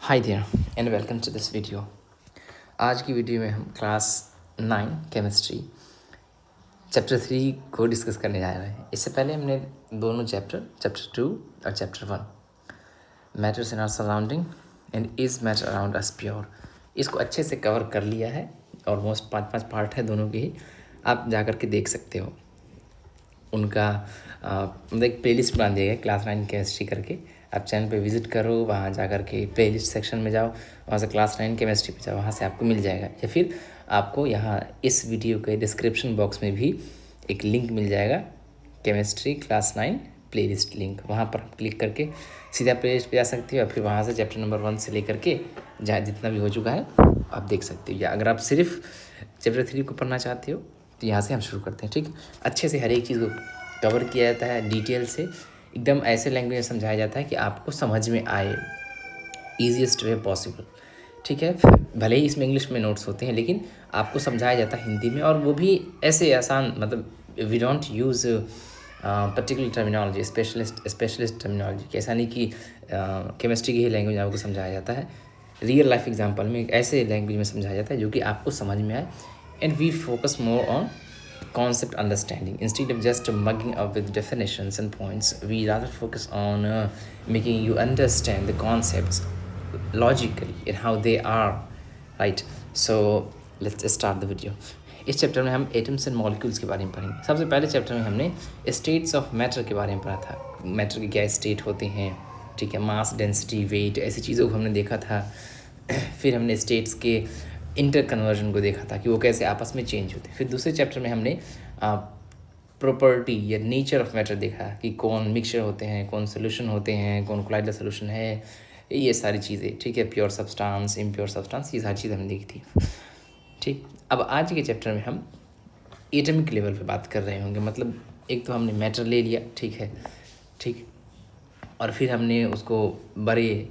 Hi there and welcome to this video. आज की video में हम क्लास 9 केमिस्ट्री चैप्टर 3 को डिस्कस करने जा रहे हैं। इससे पहले हमने दोनों चैप्टर 2 और chapter 1 matters in our surrounding and is matter around us pure, इसको अच्छे से कवर कर लिया है। ऑलमोस्ट 5 पार्ट है दोनों के ही, आप जा कर के देख सकते हो। उनका मतलब एक प्लेलिस्ट बना दिया गया क्लास 9 केमिस्ट्री करके। आप चैनल पे विजिट करो, वहाँ जा कर के प्लेलिस्ट सेक्शन में जाओ, वहाँ से क्लास 9 केमिस्ट्री पे जाओ, वहाँ से आपको मिल जाएगा। या फिर आपको यहाँ इस वीडियो के डिस्क्रिप्शन बॉक्स में भी एक लिंक मिल जाएगा, केमिस्ट्री क्लास 9 प्लेलिस्ट लिंक। वहाँ पर आप क्लिक करके सीधा प्लेलिस्ट पे जा सकते हो, और फिर वहाँ से चैप्टर नंबर 1 से लेकर के जहाँ जितना भी हो चुका है आप देख सकते हो। या अगर आप सिर्फ चैप्टर 3 को पढ़ना चाहते हो तो यहाँ से हम शुरू करते हैं। ठीक, अच्छे से हर एक चीज़ को कवर किया जाता है, डिटेल से एकदम ऐसे लैंग्वेज में समझाया जाता है कि आपको समझ में आए, ईजीएस्ट वे पॉसिबल। ठीक है, भले ही इसमें इंग्लिश में नोट्स होते हैं लेकिन आपको समझाया जाता है हिंदी में, और वो भी ऐसे आसान, मतलब we don't use particular terminology, specialist terminology. ऐसा नहीं कि केमिस्ट्री की ही लैंग्वेज आपको समझाया जाता है। रियल लाइफ एग्जांपल में ऐसे लैंग्वेज में समझाया जाता है जो कि आपको समझ में आए। And we focus more on concept understanding instead of just mugging up with definitions and points. We rather focus on making you understand the concepts logically and how they are, right? So let's start the video. इस chapter में हम atoms and molecules के बारे में पढ़ेंगे। सबसे पहले chapter में हमने स्टेट्स ऑफ मैटर के बारे में पढ़ा था। मैटर के क्या स्टेट होते हैं, ठीक है, मास, डेंसिटी, वेट, ऐसी चीज़ों को हमने देखा था। फिर हमने स्टेट्स के इंटर कन्वर्जन को देखा था कि वो कैसे आपस में चेंज होते। फिर दूसरे चैप्टर में हमने प्रॉपर्टी या नेचर ऑफ मैटर देखा कि कौन मिक्सचर होते हैं, कौन सोल्यूशन होते हैं, कौन कोलाइडल सोल्यूशन है, ये सारी चीज़ें। ठीक है, प्योर सब्सटेंस, इम्प्योर सब्सटेंस, ये सारी चीज़ हमने देखी थी। ठीक, अब आज के चैप्टर में हम एटमिक लेवल पे बात कर रहे होंगे। मतलब एक तो हमने मैटर ले लिया, ठीक है, ठीक, और फिर हमने उसको बड़े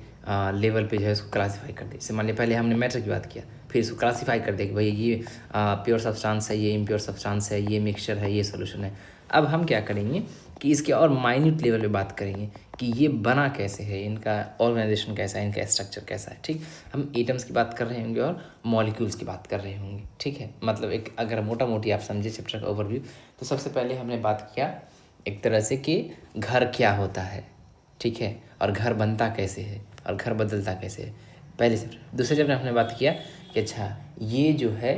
लेवल पे जो है उसको क्लासीफाई कर दिया। जैसे मान लिया पहले हमने मैटर की बात किया, फिर इसको क्लासीफाई कर दिया कि भाई ये प्योर सब्सटेंस है, ये इम्प्योर सब्सटेंस है, ये मिक्सचर है, ये सोल्यूशन है। अब हम क्या करेंगे कि इसके और माइन्यूट लेवल पे बात करेंगे कि ये बना कैसे है, इनका ऑर्गेनाइजेशन कैसा है, इनका स्ट्रक्चर कैसा है। ठीक, हम एटम्स की बात कर रहे होंगे और मॉलिक्यूल्स की बात कर रहे होंगे। ठीक है, मतलब एक अगर मोटा मोटी आप समझे चैप्टर का ओवरव्यू, तो सबसे पहले हमने बात किया एक तरह से कि घर क्या होता है, ठीक है, और घर बनता कैसे है और घर बदलता कैसे है, पहले चैप्टर। दूसरे चैप्टर में हमने बात किया कि अच्छा ये जो है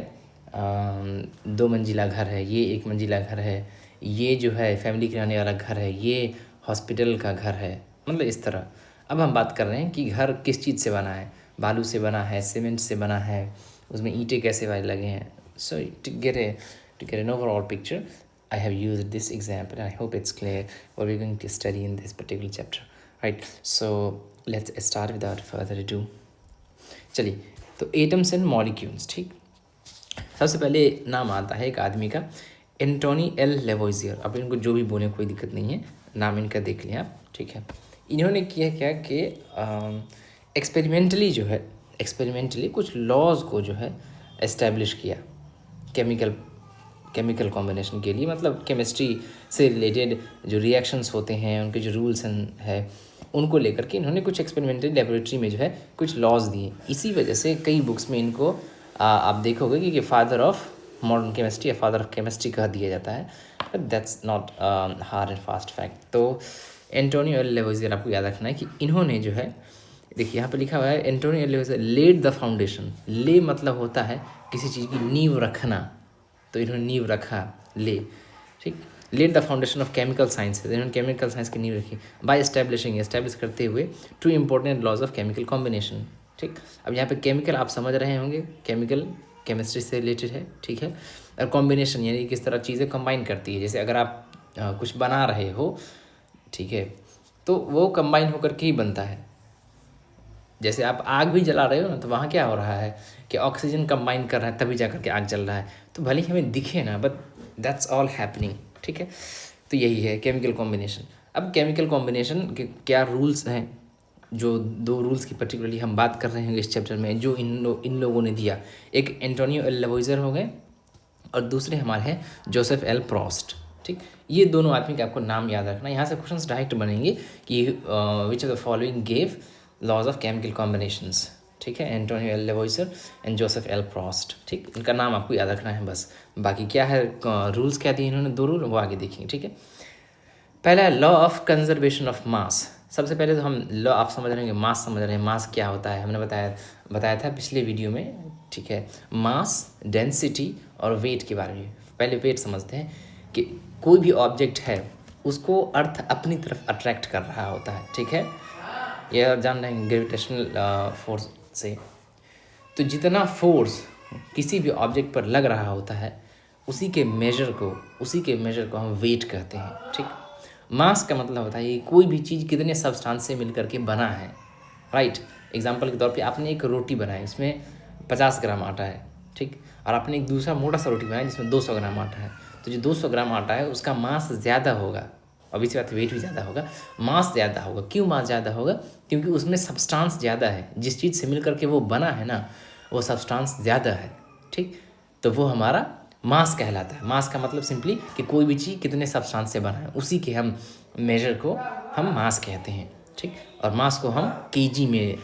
2 मंजिला घर है, ये 1 मंजिला घर है, ये जो है फैमिली के रहने वाला घर है, ये हॉस्पिटल का घर है, मतलब इस तरह। अब हम बात कर रहे हैं कि घर किस चीज़ से बना है, बालू से बना है, सीमेंट से बना है, उसमें ईंटें कैसे वाले लगे हैं। So to get an overall picture, I have used this example and I hope it's clear what we're going to study in this particular chapter, right? So let's start without further ado. चलिए, तो atoms and molecules. ठीक, सबसे पहले नाम आता है एक आदमी का, एंटोनी एल लेवोइजियर। अब इनको जो भी बोले कोई दिक्कत नहीं है, नाम इनका देख लिया आप। ठीक है, इन्होंने किया क्या कि एक्सपेरिमेंटली जो है, एक्सपेरिमेंटली कुछ लॉज को जो है एस्टेब्लिश किया केमिकल कॉम्बिनेशन के लिए। मतलब केमिस्ट्री से रिलेटेड जो रिएक्शंस होते हैं, उनके जो रूल्स है, उनको लेकर के इन्होंने कुछ एक्सपेरिमेंटल लेबोरेटरी में जो है कुछ लॉज दिए। इसी वजह से कई बुक्स में इनको आप देखोगे कि फादर ऑफ मॉडर्न केमिस्ट्री या फादर ऑफ केमिस्ट्री कह दिया जाता है, but that's not hard and fast fact. तो एंटोनियो एल लेवोइजियर, आपको याद रखना है कि इन्होंने जो है, देखिए यहाँ पे लिखा हुआ है Antonio L Lavoisier led the foundation. ले मतलब होता है किसी चीज़ की नींव रखना, तो इन्होंने नींव रखा, ले। ठीक, led the foundation of chemical science, इन्होंने केमिकल साइंस की नींव रखी बाय एस्टेब्लिश करते हुए 2 important laws of chemical combination. ठीक, अब यहाँ पे केमिकल आप समझ रहे होंगे, केमिकल केमिस्ट्री से रिलेटेड है। ठीक है, और कॉम्बिनेशन यानी किस तरह चीज़ें कंबाइन करती है। जैसे अगर आप कुछ बना रहे हो, ठीक है, तो वो कंबाइन होकर के ही बनता है। जैसे आप आग भी जला रहे हो ना, तो वहाँ क्या हो रहा है कि ऑक्सीजन कंबाइन कर रहा है, तभी जाकर के आग जल रहा है। तो भले ही हमें दिखे ना, बट दैट्स ऑल हैपनिंग। ठीक है, तो यही है केमिकल कॉम्बिनेशन। अब केमिकल कॉम्बिनेशन के क्या रूल्स हैं, जो 2 रूल्स की पर्टिकुलरली हम बात कर रहे हैं इस चैप्टर में, जो इन लोगों ने दिया। एक एंटोनियो एल लेवोइजियर हो गए और दूसरे हमारे हैं जोसेफ एल प्रोस्ट। ठीक, ये दोनों आदमी के आपको नाम याद रखना। यहाँ से क्वेश्चंस डायरेक्ट बनेंगे कि which of the following gave laws of chemical combinations, ठीक है, Antonio L Lavoisier and Joseph L Proust, ठीक, इनका नाम आपको याद रखना है बस। बाकी क्या है, रूल्स क्या दिए इन्होंने, 2 रूल, वो आगे देखेंगे, ठीक है। पहला है लॉ ऑफ कंजर्वेशन ऑफ मास। सबसे पहले तो हम लॉ आप समझ रहे हैं, मास समझ रहे हैं, मास क्या होता है, हमने बताया था पिछले वीडियो में, ठीक है। मास, डेंसिटी और वेट के बारे में। पहले वेट समझते हैं कि कोई भी ऑब्जेक्ट है उसको अर्थ अपनी तरफ अट्रैक्ट कर रहा होता है, ठीक है, यह जान रहे हैं ग्रेविटेशनल फोर्स से। तो जितना फोर्स किसी भी ऑब्जेक्ट पर लग रहा होता है उसी के मेजर को हम वेट कहते हैं, ठीक। मास का मतलब होता है कि कोई भी चीज़ कितने सब्सटेंस से मिलकर के बना है, राइट। एग्जांपल के तौर पे आपने एक रोटी बनाई, इसमें 50 ग्राम आटा है, ठीक, और आपने एक दूसरा मोटा सा रोटी बनाया जिसमें 200 ग्राम आटा है। तो जो 200 ग्राम आटा है उसका मास ज़्यादा होगा, अब इसी बात वेट भी ज़्यादा होगा, मास ज़्यादा होगा। क्यों मास ज़्यादा होगा? क्योंकि उसमें सब्सटेंस ज़्यादा है, जिस चीज़ से मिलकर के वो बना है ना, वो सब्सटेंस ज़्यादा है, ठीक। तो वो हमारा मास कहलाता है। मास का मतलब सिंपली कि कोई भी चीज़ कितने सब्सटेंस से बना है, उसी के हम मेजर को हम मास कहते हैं, ठीक। और मास को हम केजी में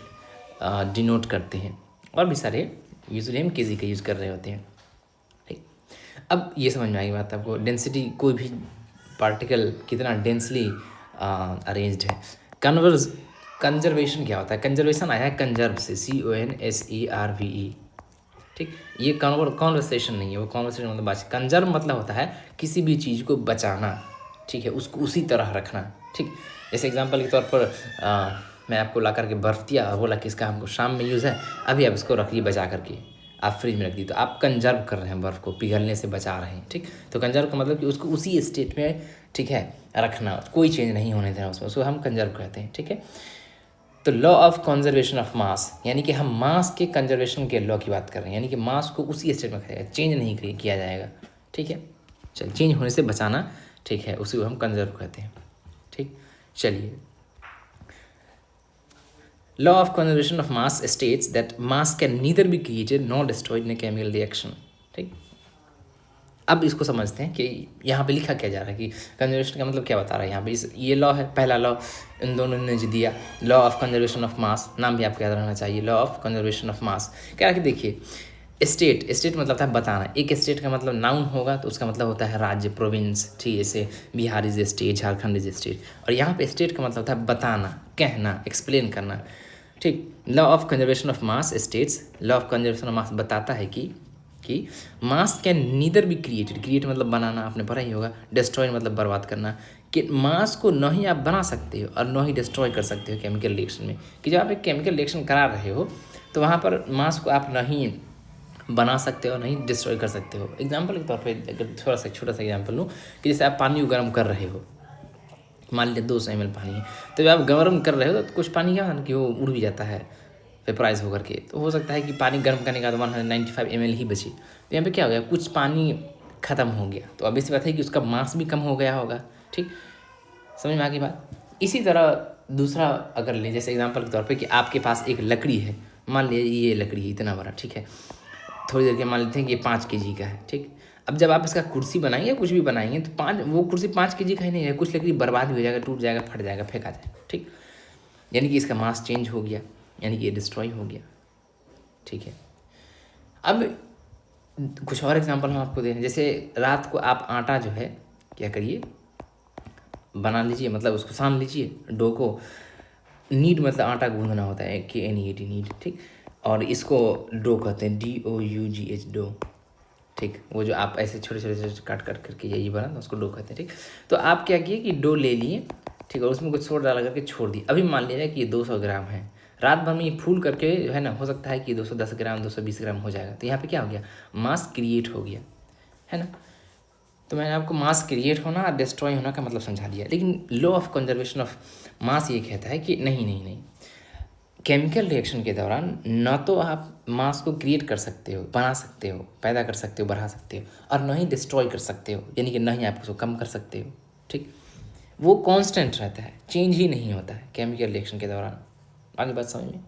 डिनोट करते हैं, और भी सारे यूजुअली हम केजी का यूज़ कर रहे होते हैं, ठीक। अब ये समझ में आई बात आपको, डेंसिटी, कोई भी पार्टिकल कितना डेंसली अरेंज्ड है। कंजर्वेशन क्या होता है? कंजर्वेशन आया है कंजर्व से, CONSERVE, ठीक। ये कॉन्वर्सेशन नहीं है, वो कॉन्वर्सेशन मतलब बात। कंजर्व मतलब होता है किसी भी चीज़ को बचाना, ठीक है, उसको उसी तरह रखना, ठीक। जैसे एग्जांपल के तौर पर मैं आपको ला करके बर्फ़ दिया और बोला कि इसका हमको शाम में यूज़ है, अभी आप इसको रखिए बचा करके, आप फ्रिज में रख दी, तो आप कंजर्व कर रहे हैं, बर्फ़ को पिघलने से बचा रहे हैं, ठीक। तो कंजर्व का मतलब कि उसको उसी स्टेट में, ठीक है, रखना, कोई चेंज नहीं होने देना उसमें, उसको हम कंजर्व कहते हैं, ठीक है। तो लॉ ऑफ कंजर्वेशन ऑफ मास, यानी कि हम मास के कंजर्वेशन के लॉ की बात कर रहे हैं, यानी कि मास को उसी स्टेट में रखेगा, चेंज नहीं किया जाएगा, ठीक है। चल, चेंज होने से बचाना, ठीक है, उसी को हम कंजर्व कहते हैं, ठीक। चलिए, law of conservation of mass states that mass can neither be created nor destroyed in a chemical reaction, ठीक। अब इसको समझते हैं कि यहाँ पे लिखा क्या जा रहा है, कि कंजर्वेशन का मतलब क्या बता रहा है यहाँ पे। ये लॉ है, पहला लॉ इन दोनों ने जो दिया, लॉ ऑफ कंजर्वेशन ऑफ मास, नाम भी आपको याद रहना चाहिए, लॉ ऑफ कंजर्वेशन ऑफ मास। क्या है कि देखिए, स्टेट मतलब होता है बताना। एक स्टेट का मतलब नाउन होगा तो उसका मतलब होता है राज्य, प्रोविंस, ठीक। जैसे Bihar is a state, Jharkhand is a state. और यहाँ पे स्टेट का मतलब होता है बताना, कहना, एक्सप्लेन करना, ठीक। Law of conservation of mass states, law of conservation of मास बताता है कि मास कैन नीदर बी क्रिएट मतलब बनाना, आपने पढ़ा ही होगा। डिस्ट्रॉय मतलब बर्बाद करना, कि मास को न ही आप बना सकते हो और न ही डिस्ट्रॉय कर सकते हो केमिकल रिएक्शन में। कि जब आप एक केमिकल रिएक्शन करा रहे हो तो वहाँ पर मास को आप नहीं बना सकते हो, नहीं डिस्ट्रॉय कर सकते हो। एग्जाम्पल के तौर पे अगर थोड़ा सा छोटा सा एग्जाम्पल लूँ, कि जैसे आप पानी को गर्म कर रहे हो, मान लीजिए 200 ml पानी है, तो जब आप गर्म कर रहे हो तो कुछ पानी क्या है कि वो उड़ भी जाता है वेपराइज होकर के। तो हो सकता है कि पानी गर्म करने के बाद 195 ml ही बचे, तो यहाँ पे क्या हो गया, कुछ पानी ख़त्म हो गया, तो अब इसी बात है कि उसका मास भी कम हो गया होगा, ठीक। समझ में आ गई बात। इसी तरह दूसरा अगर ले, जैसे एग्जांपल के तौर पे कि आपके पास एक लकड़ी है, मान लीजिए ये लकड़ी है इतना बड़ा, ठीक है, थोड़ी देर के मान लेते हैं कि ये 5 kg का है, ठीक। अब जब आप इसका कुर्सी बनाएंगे, कुछ भी बनाएंगे, तो वो कुर्सी 5 kg का ही नहीं है, कुछ लकड़ी बर्बाद भी हो जाएगा, टूट जाएगा, फट जाएगा, फेंका जाएगा, ठीक। यानी कि इसका मास चेंज हो गया, यानी कि ये डिस्ट्रॉय हो गया, ठीक है। अब कुछ और एग्जांपल हम आपको दे रहे हैं। जैसे रात को आप आटा जो है क्या करिए, बना लीजिए, मतलब उसको सान लीजिए, डो को। नीड मतलब आटा गूंदना होता है, KNEAD, नीड, ठीक। और इसको डो कहते हैं, DOUGH, डो, ठीक। वो जो आप ऐसे छोटे छोटे काट करके यही बना तो उसको डो कहते हैं, ठीक। तो आप क्या किए कि डो ले लिए, ठीक, और उसमें कुछ सोडा डाला करके छोड़ दिए। अभी मान लीजिए कि ये 200 ग्राम है, रात भर में ये फूल करके है ना, हो सकता है कि 210 ग्राम 220 ग्राम हो जाएगा। तो यहाँ पे क्या हो गया, मास क्रिएट हो गया, है ना। तो मैंने आपको मास क्रिएट होना और डिस्ट्रॉय होना का मतलब समझा दिया। लेकिन लॉ ऑफ कंजर्वेशन ऑफ मास ये कहता है कि नहीं, केमिकल रिएक्शन के दौरान न तो आप मास को क्रिएट कर सकते हो, बना सकते हो, पैदा कर सकते हो, बढ़ा सकते हो, और न ही डिस्ट्रॉय कर सकते हो, यानी कि न ही आप उसको कम कर सकते हो, ठीक। वो कांस्टेंट रहता है, चेंज ही नहीं होता है केमिकल रिएक्शन के दौरान। आगे बात समझ में,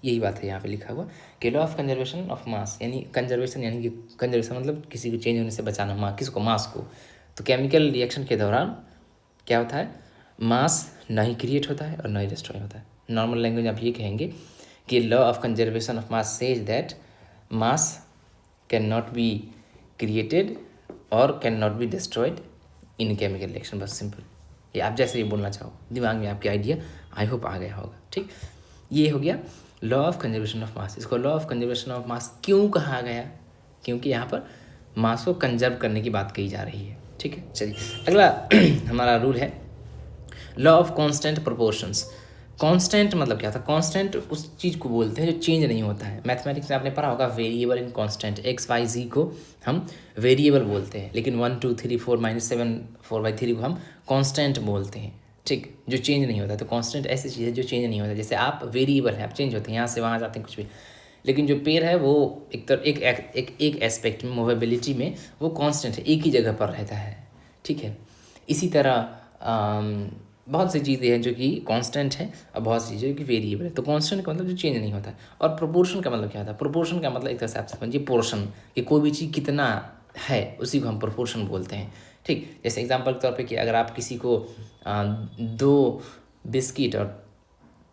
यही बात है यहाँ पे लिखा हुआ कि लॉ ऑफ कंजर्वेशन ऑफ मास, यानी कंजर्वेशन यानी कि कंजर्वेशन मतलब किसी को चेंज होने से बचाना, किसको, मास को। तो केमिकल रिएक्शन के दौरान क्या होता है, मास ना ही क्रिएट होता है और ना ही डिस्ट्रॉय होता है, नॉर्मल लैंग्वेज आप ये कहेंगे कि law of conservation of mass says that mass can not be created और can not be destroyed in chemical reaction. बस सिंपल, ये आप जैसे ये बोलना चाहो, दिमाग में आपके आइडिया आई होप आ गया होगा। ठीक, ये हो गया law of conservation of mass. इसको law of conservation of mass क्यों कहा गया? क्योंकि यहाँ पर मास को कंजर्व करने की बात कही जा रही है। ठीक है, चलिए अगला हमारा रूल है law of constant proportions. Constant मतलब क्या था? कांस्टेंट उस चीज़ को बोलते हैं जो चेंज नहीं होता है। मैथमेटिक्स में आपने पढ़ा होगा variable in constant, x y z को हम वेरिएबल बोलते हैं, लेकिन 1 2 3 4 -7 4/3 को हम कांस्टेंट बोलते हैं। ठीक, जो चेंज नहीं होता। तो कांस्टेंट ऐसी चीज़ है जो चेंज नहीं होता। जैसे आप वेरिएबल है, आप चेंज होते हैं, यहाँ से वहाँ जाते हैं कुछ भी, लेकिन जो पेड़ है वो एक एस्पेक्ट में, मूवेबिलिटी में वो कांस्टेंट है, एक ही जगह पर रहता है। ठीक है, इसी तरह बहुत सी चीज़ें हैं जो कि कांस्टेंट है और बहुत सी चीज़ें कि वेरिएबल है। तो कांस्टेंट का मतलब जो चेंज नहीं होता है। और प्रोपोर्शन का मतलब क्या होता है? प्रोपोर्शन का मतलब एक तरह से आप समझिए पोर्शन, कि कोई भी चीज़ कितना है उसी को हम प्रोपोर्शन बोलते हैं। ठीक, जैसे एग्जांपल के तौर पे कि अगर आप किसी को 2 बिस्किट और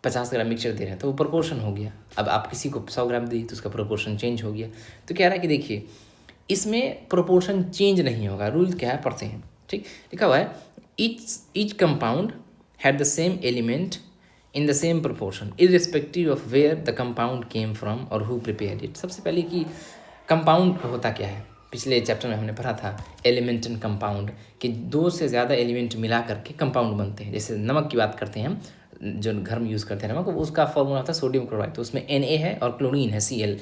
50 ग्राम मिक्सचर दे रहे हैं तो वो प्रोपोर्शन हो गया। अब आप किसी को 100 ग्राम दी तो उसका प्रोपोर्शन चेंज हो गया। तो कह रहा है कि देखिए इसमें प्रोपोर्शन चेंज नहीं होगा। रूल क्या है पढ़ते हैं। ठीक, लिखा हुआ है each compound had the same element in the same proportion irrespective of where the compound came from or who prepared it। सबसे पहले कि कंपाउंड होता क्या है? पिछले चैप्टर में हमने पढ़ा था एलिमेंट एंड कंपाउंड, कि 2 से ज़्यादा एलिमेंट मिला करके कंपाउंड बनते हैं। जैसे नमक की बात करते हैं हम, जो घर में यूज़ करते हैं नमक, उसका फॉर्मूला होता है सोडियम क्लोराइड। तो उसमें Na है और क्लोरीन है Cl।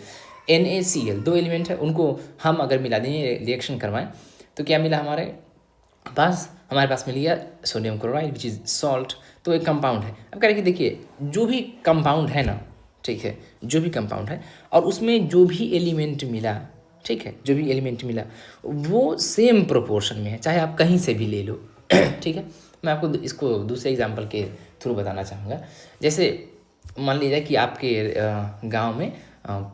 NaCl 2 एलिमेंट है, उनको हम अगर मिला दें, रिएक्शन करवाएं तो क्या मिला हमारे पास मिल गया sodium chloride which is salt. तो एक कंपाउंड है। अब कह रहे कि देखिए जो भी कंपाउंड है ना, ठीक है, जो भी कंपाउंड है और उसमें जो भी एलिमेंट मिला, ठीक है, जो भी एलिमेंट मिला वो सेम प्रोपोर्शन में है, चाहे आप कहीं से भी ले लो। ठीक है, मैं आपको इसको दूसरे एग्जांपल के थ्रू बताना चाहूँगा। जैसे मान लीजिए कि आपके गांव में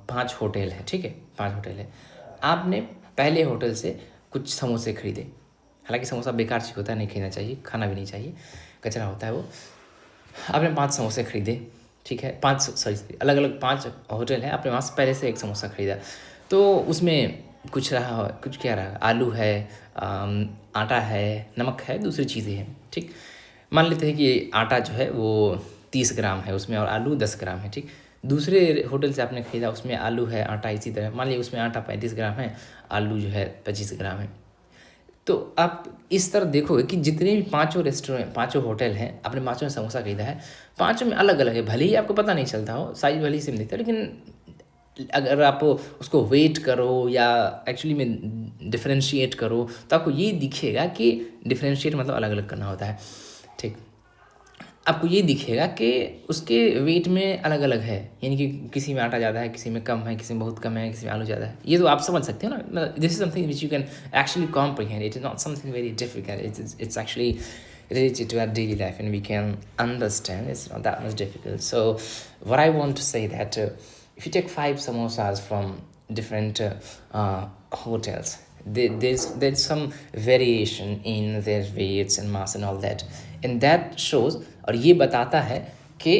5 होटल है। ठीक है, 5 होटल है। आपने पहले होटल से कुछ समोसे खरीदे, हालांकि समोसा बेकार चीज़ होता है, नहीं खरीदना चाहिए, खाना भी नहीं चाहिए, कचरा होता है वो। आपने 5 समोसे खरीदे, ठीक है, 5 अलग अलग 5 होटल है, आपने वहाँ से पहले से एक समोसा खरीदा। तो उसमें कुछ रहा, कुछ क्या रहा, आलू है, आटा है, नमक है, दूसरी चीज़ें हैं। ठीक, मान लेते हैं कि आटा जो है वो 30 ग्राम है उसमें और आलू 10 ग्राम है। ठीक, दूसरे होटल से आपने खरीदा, उसमें आलू है, आटा इसी तरह, मान लीजिए उसमें आटा 35 ग्राम है, आलू जो है 25 ग्राम है। तो आप इस तरह देखोगे कि जितने भी 5 होटल हैं, आपने 5 में समोसा खरीदा है, 5 में अलग अलग है। भले ही आपको पता नहीं चलता हो, साइज भले ही सेम दिखता है, लेकिन अगर आप उसको वेट करो या एक्चुअली में डिफ्रेंशिएट करो तो आपको ये दिखेगा कि डिफ्रेंशिएट मतलब अलग अलग करना होता है। ठीक, आपको ये दिखेगा कि उसके वेट में अलग अलग है, यानी कि किसी में आटा ज़्यादा है, किसी में कम है, किसी में बहुत कम है, किसी में आलू ज़्यादा है। ये तो आप समझ सकते हो ना। This is something which you can actually comprehend. It is not something very difficult, it's actually related to our daily life and we can understand. It's not that much difficult. So what I want to say that if you take 5 samosas from different hotels, there's some variation in their weights and mass and all that, and that shows, और ये बताता है कि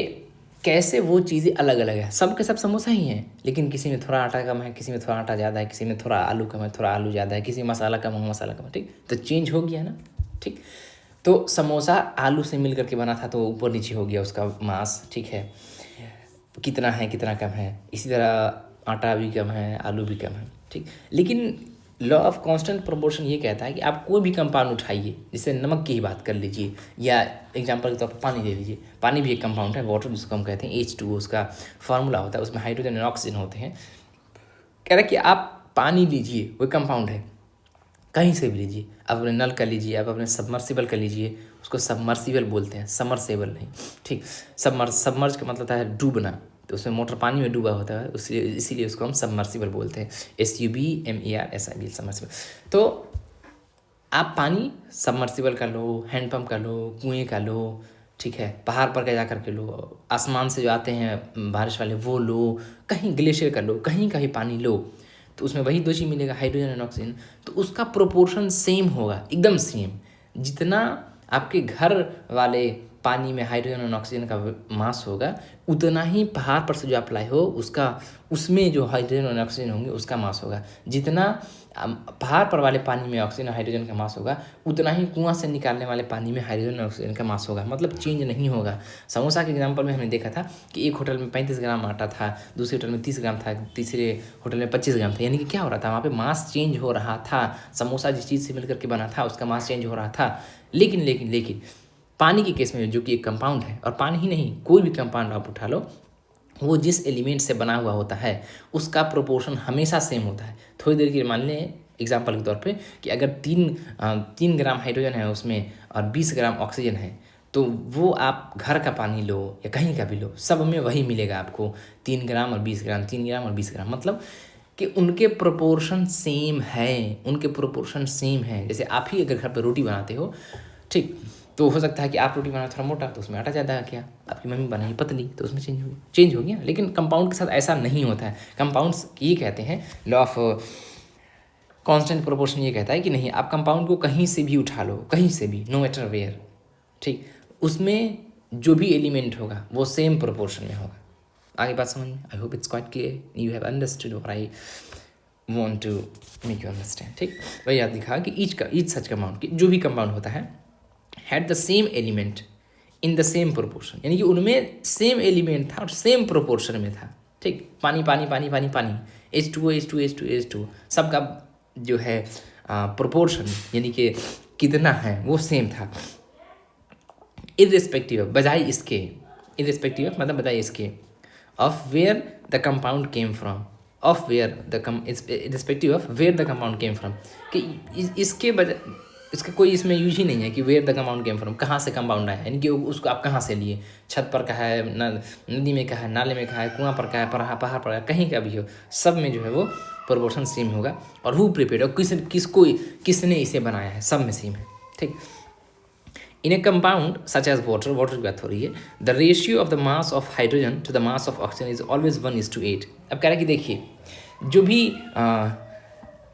कैसे वो चीज़ें अलग अलग है। सब के सब समोसा ही हैं, लेकिन किसी में थोड़ा आटा कम है, किसी में थोड़ा आटा ज़्यादा है, किसी में थोड़ा आलू कम है, थोड़ा आलू ज़्यादा है, किसी में मसाला कम है, मसाला कम है। ठीक, तो चेंज हो गया ना। ठीक, तो समोसा आलू से मिल करके बना था तो ऊपर नीचे हो गया उसका मास। ठीक है, कितना है कितना कम है। इसी तरह आटा भी कम है, आलू भी कम है। ठीक, लेकिन लॉ ऑफ कांस्टेंट प्रोपोर्शन ये कहता है कि आप कोई भी कंपाउंड उठाइए, जैसे नमक की ही बात कर लीजिए या एग्जांपल के तौर पर पानी ले लीजिए। पानी भी एक कंपाउंड है, वाटर जिसको हम कहते हैं H2O, उसका फार्मूला होता है, उसमें हाइड्रोजन और ऑक्सीजन होते हैं। कह रहा है कि आप पानी लीजिए, वो कंपाउंड है, कहीं से भी लीजिए, आप अपने नल का लीजिए, आप अपने सबमर्सिबल का लीजिए, उसको सबमर्सिबल बोलते हैं, समरसेबल नहीं। ठीक, सबमर्ज का मतलब है डूबना, तो उसमें मोटर पानी में डूबा होता है, इसीलिए उसको हम सबमर्सिबल बोलते हैं, SUBMERSIBL, सबमर्सिबल। तो आप पानी सबमर्सिबल का लो, हैंडपम्प का लो, कुएँ का लो, ठीक है, पहाड़ पर जा कर के लो, आसमान से जो आते हैं बारिश वाले वो लो, कहीं ग्लेशियर का लो, कहीं का ही पानी लो, तो उसमें वही 2 चीज़ मिलेगा, हाइड्रोजन और ऑक्सीजन। तो उसका प्रोपोर्शन सेम होगा, एकदम सेम। जितना आपके घर वाले पानी में हाइड्रोजन और ऑक्सीजन का मास होगा, उतना ही पहाड़ पर से जो अप्लाई हो उसमें जो हाइड्रोजन और ऑक्सीजन होंगे उसका मास होगा। जितना पहाड़ पर वाले पानी में ऑक्सीजन और हाइड्रोजन का मास होगा, उतना ही कुआं से निकालने वाले पानी में हाइड्रोजन और ऑक्सीजन का मास होगा। मतलब चेंज नहीं होगा। समोसा के एग्जाम्पल में हमने देखा था कि एक होटल में 35 ग्राम आटा था, दूसरे होटल में 30 ग्राम था, तीसरे होटल में 25 ग्राम था। यानी कि क्या हो रहा था, वहाँ पे मास चेंज हो रहा था। समोसा जिस चीज़ से मिलकर के बना था उसका मास चेंज हो रहा था। लेकिन पानी के केस में जो कि एक कंपाउंड है, और पानी ही नहीं कोई भी कंपाउंड आप उठा लो, वो जिस एलिमेंट से बना हुआ होता है उसका प्रोपोर्शन हमेशा सेम होता है। थोड़ी देर के लिए मान लें एग्जाम्पल के तौर पे कि अगर 3 ग्राम हाइड्रोजन है उसमें और 20 ग्राम ऑक्सीजन है, तो वो आप घर का पानी लो या कहीं का भी लो, सब में वही मिलेगा आपको, 3 ग्राम और 20 ग्राम, 3 ग्राम और 20 ग्राम। मतलब कि उनके प्रोपोर्शन सेम है, उनके प्रोपोर्शन सेम है। जैसे आप ही अगर घर पर रोटी बनाते हो, ठीक, तो हो सकता है कि आप रोटी बनाए थोड़ा मोटा तो उसमें आटा ज़्यादा आ गया, आपकी मम्मी बनाई पतली तो उसमें चेंज हो गया। लेकिन कंपाउंड के साथ ऐसा नहीं होता है। कंपाउंड्स ये कहते हैं, लॉ ऑफ कांस्टेंट प्रोपोर्शन ये कहता है कि नहीं, आप कंपाउंड को कहीं से भी उठा लो, कहीं से भी, नो मैटर वेयर, ठीक, उसमें जो भी एलिमेंट होगा वो सेम प्रोपोर्शन में होगा। आगे बात समझ में? I hope it's quite clear, you have understood what I want to make you understand. ठीक, वही याद लिखा कि ईच सच कंपाउंड, जो भी कंपाउंड होता है, had the same element in the same proportion, यानी कि उनमें सेम एलिमेंट था और सेम प्रोपोर्शन में था। ठीक, पानी पानी पानी पानी पानी, H2O सबका जो है प्रोपोर्शन यानी कि कितना है वो सेम था। इर्रिस्पेक्टिव बजाय इसके of where the compound came from, irrespective of where the compound came from, कि इसका कोई इसमें यूज ही नहीं है कि where the compound came from, कहाँ से कंपाउंड आया, यानी कि उसको आप कहाँ से लिए, छत पर का है, नदी में का है, नाले में का है, कुआं पर का है, पहाड़ पर, कहीं का भी हो, सब में जो है वो प्रोपोर्शन सेम होगा। और हु प्रिपेयर्ड, और किसने इसे बनाया है, सब में सेम है। ठीक, in a compound such as water की बात हो रही है, the ratio of the mass of hydrogen to the mass of oxygen is always 1:8। अब कह रहा है कि देखिए, जो भी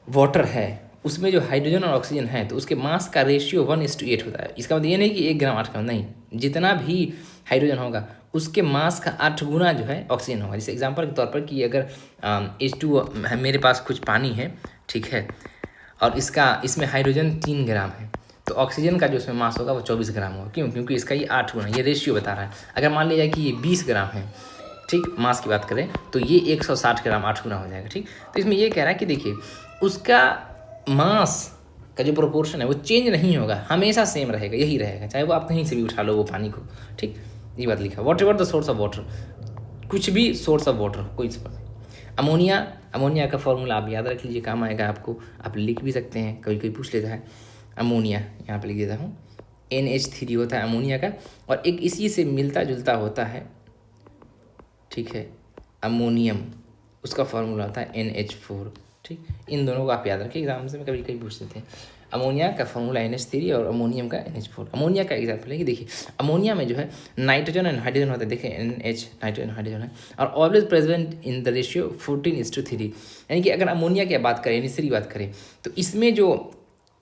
वाटर है उसमें जो हाइड्रोजन और ऑक्सीजन है तो उसके मास का रेशियो 1:8 होता है। इसका मतलब ये नहीं कि 1 ग्राम 8 ग्राम, नहीं, जितना भी हाइड्रोजन होगा उसके मास का 8 गुना जो है ऑक्सीजन होगा। जैसे एग्जांपल के तौर पर कि अगर H2 मेरे पास कुछ पानी है, ठीक है, और इसमें हाइड्रोजन 3 ग्राम है, तो ऑक्सीजन का जो उसमें मास होगा वो 24 ग्राम होगा। क्यों? क्योंकि इसका ये 8 गुना, ये रेशियो बता रहा है। अगर मान लिया जाए कि ये 20 ग्राम है, ठीक, मास की बात करें तो ये 160 ग्राम 8 गुना हो जाएगा। ठीक, तो इसमें ये कह रहा है कि देखिए, उसका मास का जो प्रोपोर्शन है वो चेंज नहीं होगा, हमेशा सेम रहेगा, यही रहेगा, चाहे वो आप कहीं से भी उठा लो वो पानी को। ठीक, ये बात लिखा, what ever the source of water, कुछ भी सोर्स ऑफ वाटर, कोई अमोनिया का फॉर्मूला आप याद रख लीजिए, काम आएगा आपको, आप लिख भी सकते हैं, कभी कोई पूछ लेता है। अमोनिया यहाँ पे लिख देता हूँ, NH3 होता है अमोनिया का, और एक इसी से मिलता जुलता होता है, ठीक है, अमोनियम, उसका फॉर्मूला होता है NH4। ठीक, इन दोनों को आप याद रखिए, एग्जाम में कभी कभी पूछ लेते हैं। अमोनिया का फॉर्मूला NH3 और अमोनियम का NH4। अमोनिया का एग्जाम्पल है कि देखिए, अमोनिया में जो है नाइट्रोजन एंड हाइड्रोजन होता है, देखिए NH नाइट्रोजन हाइड्रोजन है, और always present in the ratio 14:3। यानी कि अगर अमोनिया की बात करें, NH3 बात करें, तो इसमें जो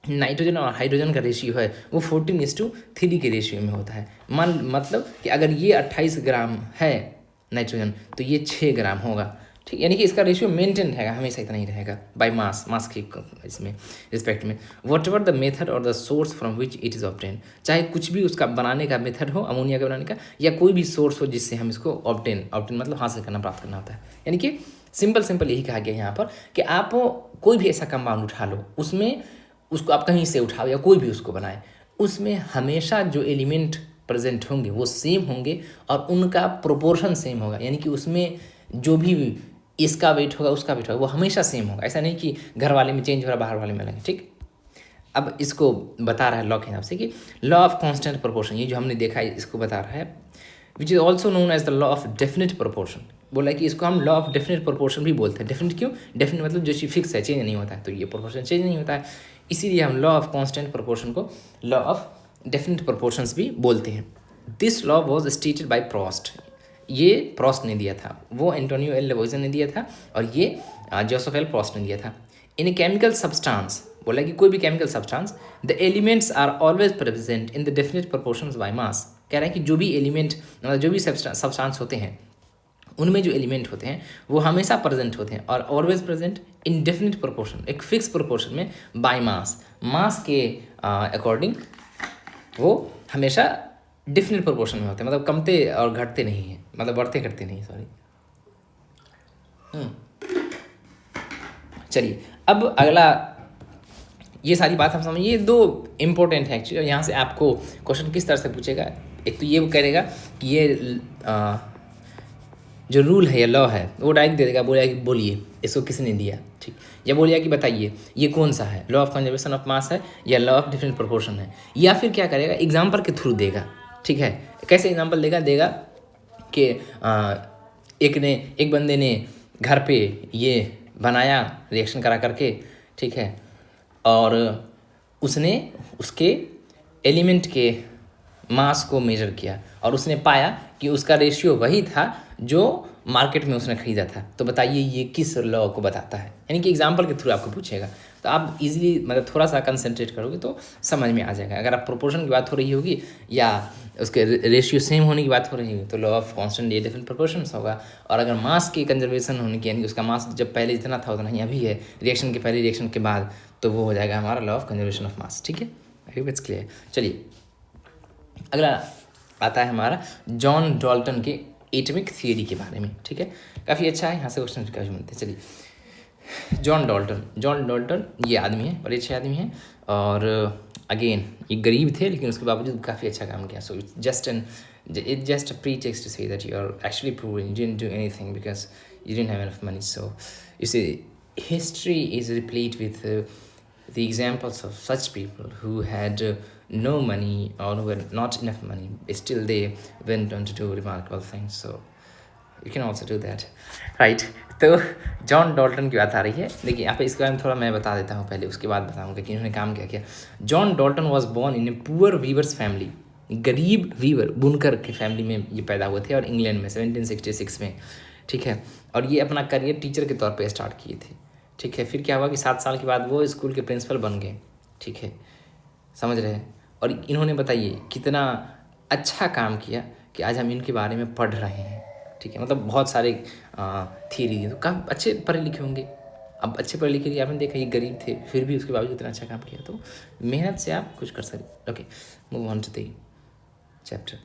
नाइट्रोजन और हाइड्रोजन का रेशियो है वो 14:3 के रेशियो में होता है। मतलब कि अगर ये 28 ग्राम है नाइट्रोजन तो ये 6 ग्राम होगा। ठीक, यानी कि इसका रेशियो मेंटेन रहेगा, हमेशा इतना ही रहेगा बाय मास के इसमें रिस्पेक्ट में। वॉट एवर द मेथड और the source from which it is obtain, चाहे कुछ भी उसका बनाने का मेथड हो, अमोनिया का बनाने का, या कोई भी सोर्स हो जिससे हम इसको ऑब्टेन मतलब हासिल करना, प्राप्त करना होता है। यानी कि सिंपल यही कहा गया यहाँ पर कि आप कोई भी ऐसा कंपाउंड उठा लो, उसमें उसको आप कहीं से उठाओ या कोई भी उसको बनाए, उसमें हमेशा जो एलिमेंट प्रेजेंट होंगे वो सेम होंगे और उनका प्रोपोर्शन सेम होगा। यानी कि उसमें जो भी इसका वेट होगा उसका वेट होगा वो हमेशा सेम होगा। ऐसा नहीं कि घर वाले में चेंज हो रहा है, बाहर वाले में अलग। ठीक, अब इसको बता रहा है लॉ के हिसाब से कि लॉ ऑफ कांस्टेंट प्रोपोर्शन, ये जो हमने देखा है इसको बता रहा है, which is also known as the law of definite proportion. बोला कि इसको हम लॉ ऑफ डेफिनेट प्रोपोर्शन भी बोलते हैं। डेफिनेट क्यों? डेफिनेट मतलब जो चीज़ फिक्स है, चेंज नहीं होता है, तो ये प्रोपोर्शन चेंज नहीं होता है, इसीलिए हम लॉ ऑफ कांस्टेंट प्रोपोर्शन को लॉ ऑफ डेफिनेट प्रोपोर्शंस भी बोलते हैं। This law was stated by Proust, ये प्रोस्ट ने दिया था, वो एंटोनियो एल लेवोइजन ने दिया था, और ये जोसेफ एल प्रोस्ट ने दिया था। इन ए केमिकल सब्सटेंस, बोला कि कोई भी chemical substance, the elements are always present in the definite proportions by mass. कह रहा है कि जो भी एलिमेंट मतलब जो भी सब्सटेंस होते हैं उनमें जो एलिमेंट होते हैं वो हमेशा प्रेजेंट होते हैं और ऑलवेज प्रेजेंट इन डेफिनेट प्रोपोर्शन, एक फिक्स प्रोपोर्शन में बाय मास के अकॉर्डिंग वो हमेशा डिफरेंट प्रोपोर्शन में होते हैं, मतलब कमते और घटते नहीं हैं, मतलब बढ़ते घटते नहीं, सॉरी। चलिए अब अगला, ये सारी बात हम समझिए, ये दो इम्पोर्टेंट है एक्चुअली। और यहाँ से आपको क्वेश्चन किस तरह से पूछेगा, एक तो ये करेगा कि ये जो रूल है या लॉ है वो डायरेक्ट दे देगा, बोलेगा कि बोलिए इसको किसने दिया, ठीक, या बोलिए कि बताइए ये कौन सा है, लॉ ऑफ कंजर्वेशन ऑफ मास है या लॉ ऑफ डिफरेंट प्रोपोर्शन है, या फिर क्या करेगा एग्जाम्पल के थ्रू देगा, ठीक है। कैसे एग्जाम्पल देगा कि एक बंदे ने घर पे ये बनाया रिएक्शन करा करके, ठीक है, और उसने उसके एलिमेंट के मास को मेजर किया और उसने पाया कि उसका रेशियो वही था जो मार्केट में उसने खरीदा था, तो बताइए ये किस लॉ को बताता है। यानी कि एग्जाम्पल के थ्रू आपको पूछेगा, तो आप इजीली मतलब थोड़ा सा कंसंट्रेट करोगे तो समझ में आ जाएगा। अगर आप प्रोपोर्शन की बात हो रही होगी या उसके रेशियो सेम होने की बात हो रही होगी तो लॉ ऑफ कांस्टेंट ये डिफरेंट प्रोपोर्शंस होगा, और अगर मास की कंजर्वेशन होने की यानी कि उसका मास जब पहले जितना था उतना ही अभी है, रिएक्शन के पहले रिएक्शन के बाद, तो वो हो जाएगा हमारा लॉ ऑफ कंजर्वेशन ऑफ मास, ठीक है। आई होप इट्स क्लियर। चलिए अगला आता है हमारा जॉन डाल्टन के एटमिक थियरी के बारे में, ठीक है, काफ़ी अच्छा है, यहाँ से क्वेश्चन काफ़ी बनते हैं। चलिए जॉन डाल्टन ये आदमी है, बड़े अच्छे आदमी हैं, और अगेन ये गरीब थे लेकिन उसके बावजूद काफ़ी अच्छा काम किया। सो it's just a pretext to say that you are actually proving you didn't do anything because you didn't have enough money. So you see, history is replete with the examples of such people who had no money or who had not enough money, still they went on to do remarkable things. So you can also do that, right? तो John Dalton की बात आ रही है। देखिए यहाँ पे इसके बारे में थोड़ा मैं बता देता हूँ पहले, उसके बाद बताऊँगा कि इन्होंने काम क्या किया। John Dalton was born in a poor weavers family, गरीब वीवर बुनकर के फैमिली में ये पैदा हुए थे, और इंग्लैंड में 1766 में, ठीक है। और ये अपना करियर टीचर के तौर पे स्टार्ट किए थे, ठीक है। फिर क्या हुआ कि 7 साल के बाद वो स्कूल के प्रिंसिपल बन गए, ठीक है, समझ रहे हैं। और इन्होंने बताइए कितना अच्छा काम किया कि आज हम इनके बारे में पढ़ रहे हैं, ठीक है। मतलब बहुत सारे थियरी दिए, तो काफ़ी अच्छे पढ़े लिखे होंगे। अब अच्छे पढ़े लिखे आपने देखा ये गरीब थे फिर भी उसके बावजूद इतना अच्छा काम किया, तो मेहनत से आप कुछ कर सकते। Okay, move on to the chapter.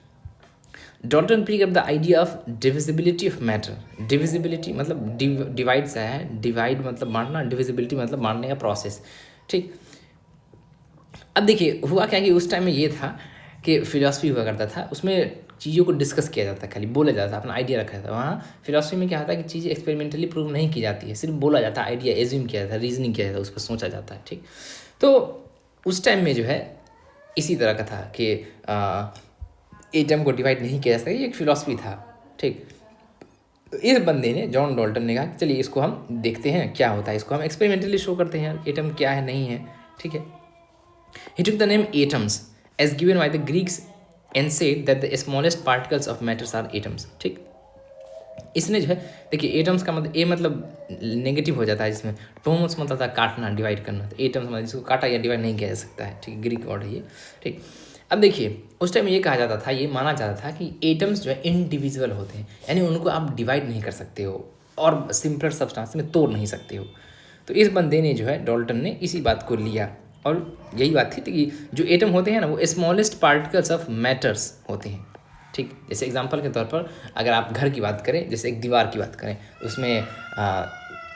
Dalton pick up the idea of divisibility of matter. Divisibility मतलब डिवाइड सा है, डिवाइड मतलब बांटना, डिविजिबिलिटी मतलब बांटने का प्रोसेस, ठीक। अब देखिए हुआ क्या कि उस टाइम में ये था कि फिलॉसफी हुआ करता था, उसमें चीज़ों को डिस्कस किया जाता था, खाली बोला जाता था, अपना आइडिया रखा जाता था। वहाँ फिलॉसफी में क्या होता है कि चीज़ें एक्सपेरिमेंटली प्रूव नहीं की जाती है, सिर्फ बोला जाता है, आइडिया एज्यूम किया जाता है, रीजनिंग किया जाता है, उस पर सोचा जाता है, ठीक। तो उस टाइम में जो है इसी तरह का था कि एटम को डिवाइड नहीं किया जा सकता, ये एक फिलॉसफी था, ठीक। इस बंदे ने, जॉन डाल्टन ने कहा कि चलिए इसको हम देखते हैं क्या होता है, इसको हम एक्सपेरिमेंटली शो करते हैं एटम क्या है नहीं है, ठीक है। He took the name atoms as given by the Greeks and said that the smallest particles of matters are atoms, ठीक। इसने जो है देखिए एटम्स का मतलब ए मतलब नेगेटिव हो जाता है, जिसमें टोम्स मतलब था काटना, डिवाइड करना, तो एटम्स मतलब जिसको काटा या डिवाइड नहीं किया जा सकता है, ठीक, ग्रीक वर्ड है ये, ठीक। अब देखिए उस टाइम ये कहा जाता था, ये माना जाता था कि एटम्स जो है इनडिविजुअल होते हैं, यानी उनको आप डिवाइड नहीं कर सकते हो और सिंपलर सब्सटेंस में तोड़ नहीं सकते हो। तो इस बंदे ने जो है डाल्टन ने इसी बात को लिया, और यही बात थी कि जो एटम होते हैं ना वो स्मॉलेस्ट पार्टिकल्स ऑफ मैटर्स होते हैं, ठीक। जैसे एग्जांपल के तौर पर अगर आप घर की बात करें, जैसे एक दीवार की बात करें, उसमें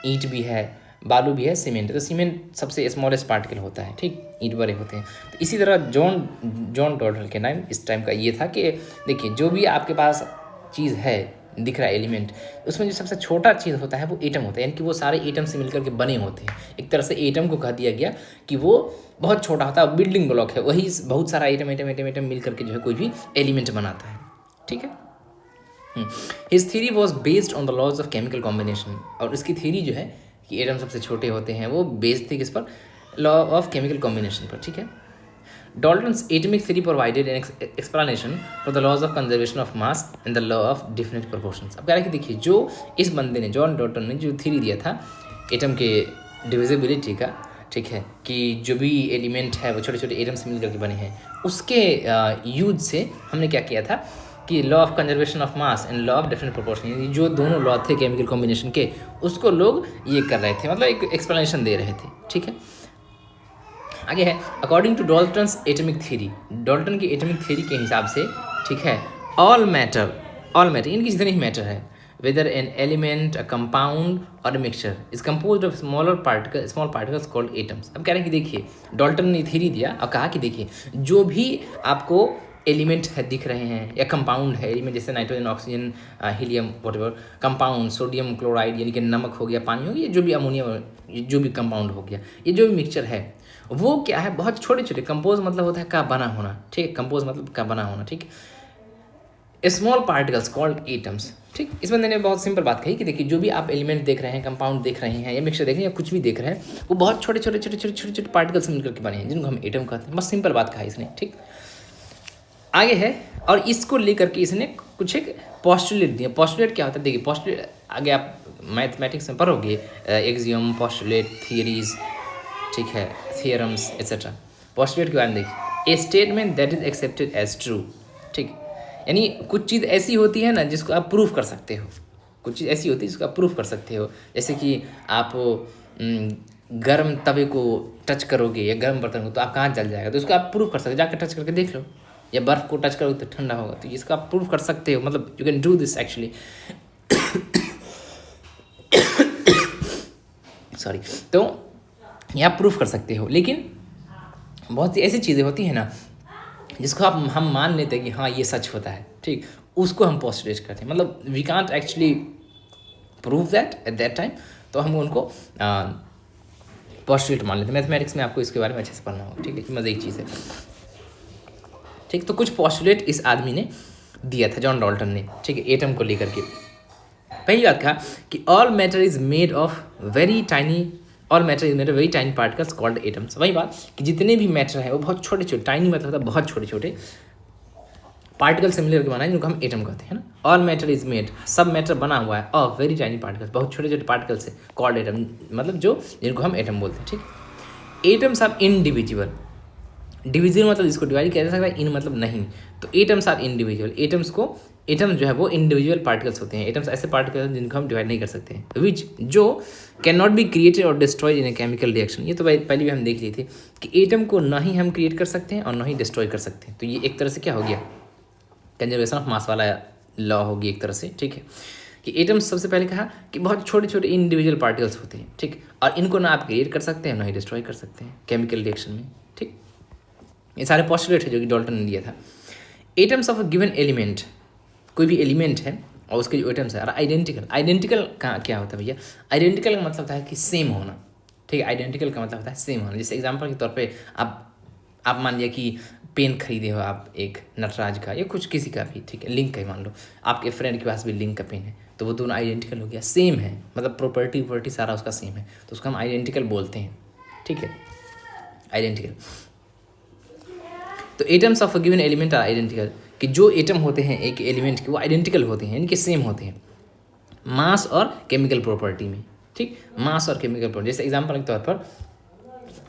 ईंट भी है, बालू भी है, सीमेंट है, तो सीमेंट सबसे स्मॉलेस्ट पार्टिकल होता है, ठीक, ईंट बड़े होते हैं। तो इसी तरह जॉन डाल्टन के टाइम इस टाइम का ये था कि देखिए जो भी आपके पास चीज़ है दिख रहा है एलिमेंट, उसमें जो सबसे छोटा चीज़ होता है वो एटम होता है, यानी कि वो सारे एटम से मिलकर के बने होते हैं। एक तरह से एटम को कह दिया गया कि वो बहुत छोटा होता है, बिल्डिंग ब्लॉक है, वही बहुत सारा एटम एटम एटम एटम मिल करके जो है कोई भी एलिमेंट बनाता है, ठीक है। His theory was based on the laws of chemical combination, और इसकी थ्योरी जो है कि एटम सबसे छोटे होते हैं वो बेस्ड थी किस पर, लॉ ऑफ केमिकल कॉम्बिनेशन पर, ठीक है। Dalton's atomic theory provided an explanation for the laws of conservation of mass and the law of definite proportions. अब कह रहा है कि देखिए जो इस बंदे ने, जॉन डाल्टन ने जो थ्योरी दिया था एटम के डिविजिबिलिटी का, ठीक है, कि जो भी एलिमेंट है वो छोटे छोटे एटम से मिलकर के बने हैं, उसके यूज से हमने क्या किया था कि law of conservation of mass and law of definite proportion, जो दोनों लॉ थे केमिकल कॉम्बिनेशन के, उसको लोग ये कर रहे थे, मतलब एक एक्सप्लेनेशन दे रहे थे। ठीक है, आगे है according to Dalton's atomic theory, Dalton की एटमिक थ्योरी के हिसाब से, ठीक है, ऑल मैटर इनकी जितने ही मैटर है, whether an element, a compound और a mixture is compose of small particles called atoms. अब कह रहे हैं कि देखिए डॉल्टन ने थ्योरी दिया और कहा कि देखिए जो भी आपको एलिमेंट है दिख रहे हैं या कंपाउंड है एलिमेंट, जैसे nitrogen, oxygen, helium, whatever, compound sodium chloride यानी कि नमक हो गया, पानी हो गया, जो भी अमोनिया, जो भी कंपाउंड हो गया, ये जो भी मिक्सचर है वो क्या है, बहुत छोटे छोटे, कंपोज मतलब होता है का बना होना, ठीक है, कंपोज मतलब का बना होना, ठीक, स्मॉल पार्टिकल्स कॉल्ड एटम्स। ठीक, इस बंदे ने बहुत सिंपल बात कही कि देखिए जो भी आप एलिमेंट देख रहे हैं, कंपाउंड देख रहे हैं या मिक्सचर देख रहे हैं या कुछ भी देख रहे हैं, वो बहुत छोटे छोटे पार्टिकल्स से मिलकर के बने हैं, जिनको हम एटम कहते हैं। बस सिंपल बात कहा इसने। ठीक, आगे है और इसको लेकर के इसने कुछ एक पोस्टुलेट दिया। पोस्टुलेट क्या होता है, देखिए पोस्टुलेट आगे आप मैथमेटिक्स में पढ़ोगे, एक्सियम, पोस्टुलेट, थियरीज, ठीक है, थियरम्स एक्सेट्रा। पोस्टुलेट के बारे में देखिए, a statement that is accepted as true. ठीक, यानी कुछ चीज़ ऐसी होती है ना जिसको आप प्रूफ कर सकते हो, कुछ चीज़ ऐसी होती है जिसको आप प्रूफ कर सकते हो, जैसे कि आप गर्म तवे को टच करोगे या गर्म बर्तन को तो आप कहाँ जल जाएगा, तो उसको आप प्रूफ कर सकते हो, जाकर टच करके देख लो, या बर्फ़ को टच करोगे तो ठंडा होगा, तो इसको आप प्रूफ कर सकते हो, मतलब you can do this actually. Sorry, तो ये आप प्रूफ कर सकते हो, लेकिन बहुत सी ऐसी चीज़ें होती हैं ना जिसको हम मान लेते हैं कि हाँ ये सच होता है, ठीक, उसको हम पोस्टुलेट करते हैं, मतलब we can't actually prove that at that time, तो हम उनको पोस्टुलेट मान लेते हैं। मैथमेटिक्स में आपको इसके बारे में अच्छे से पढ़ना होगा, ठीक है, मज़े की चीज़ है। ठीक, तो कुछ पोस्टुलेट इस आदमी ने दिया था, जॉन डॉल्टन ने, ठीक है, एटम को लेकर के। पहली बात कहा कि all matter is made of very tiny particles called atoms. वही बात कि जितने भी मैटर है वो बहुत छोटे छोटे, टाइनी मतलब होता है बहुत छोटे छोटे पार्टिकल से मिलकर के बना है, जिनको हम एटम कहते हैं ना। ऑल मैटर इज मेड, सब मैटर बना हुआ है, ऑफ वेरी टाइनी पार्टिकल्स, बहुत छोटे छोटे पार्टिकल से, कॉल्ड एटम, मतलब जिनको हम एटम बोलते हैं। ठीक, एटम्स आर इनडिविजुअल, डिविजिबल मतलब इसको डिवाइड किया जा सकता है, इन मतलब नहीं, तो एटम्स आर इनडिविजुअल, एटम जो है वो इंडिविजुअल पार्टिकल्स होते हैं। एटम्स ऐसे पार्टिकल्स जिनको हम डिवाइड नहीं कर सकते हैं, विच जो कैन नॉट बी क्रिएटेड और destroyed in a chemical reaction. ये तो पहले भी हम देख लिए थे कि एटम को ना ही हम क्रिएट कर सकते हैं और ना ही डिस्ट्रॉय कर सकते हैं, तो ये एक तरह से क्या हो गया, कंजर्वेशन ऑफ मास वाला लॉ होगी एक तरह से। ठीक है, कि एटम्स सबसे पहले कहा कि बहुत छोटे छोटे इंडिविजुअल पार्टिकल्स होते हैं, ठीक, और इनको ना आप क्रिएट कर सकते हैं ना ही डिस्ट्रॉय कर सकते हैं केमिकल रिएक्शन में। ठीक, ये सारे पोस्टुलेट है जो कि डॉल्टन ने दिया था। Atoms of a given element, कोई भी एलिमेंट है और उसके जो एटम्स है, और आइडेंटिकल का क्या होता है भैया, आइडेंटिकल का मतलब होता है कि सेम होना। ठीक है, आइडेंटिकल का मतलब होता है सेम होना। जैसे एग्जांपल के तौर पे आप मान लिया कि पेन खरीदे हो आप एक नटराज का या कुछ किसी का भी, ठीक है, लिंक का ही मान लो, आपके फ्रेंड के पास भी लिंक का पेन है, तो वो दोनों आइडेंटिकल हो गया, सेम है, मतलब प्रॉपर्टी सारा उसका सेम है, तो उसको हम आइडेंटिकल बोलते हैं। ठीक है, आइडेंटिकल। तो atoms of a given element are identical, कि जो एटम होते हैं एक एलिमेंट के वो आइडेंटिकल होते हैं, यानी कि सेम होते हैं मास और केमिकल प्रॉपर्टी में। ठीक, मास और केमिकल प्रॉपर्टी, जैसे एग्जांपल के तौर पर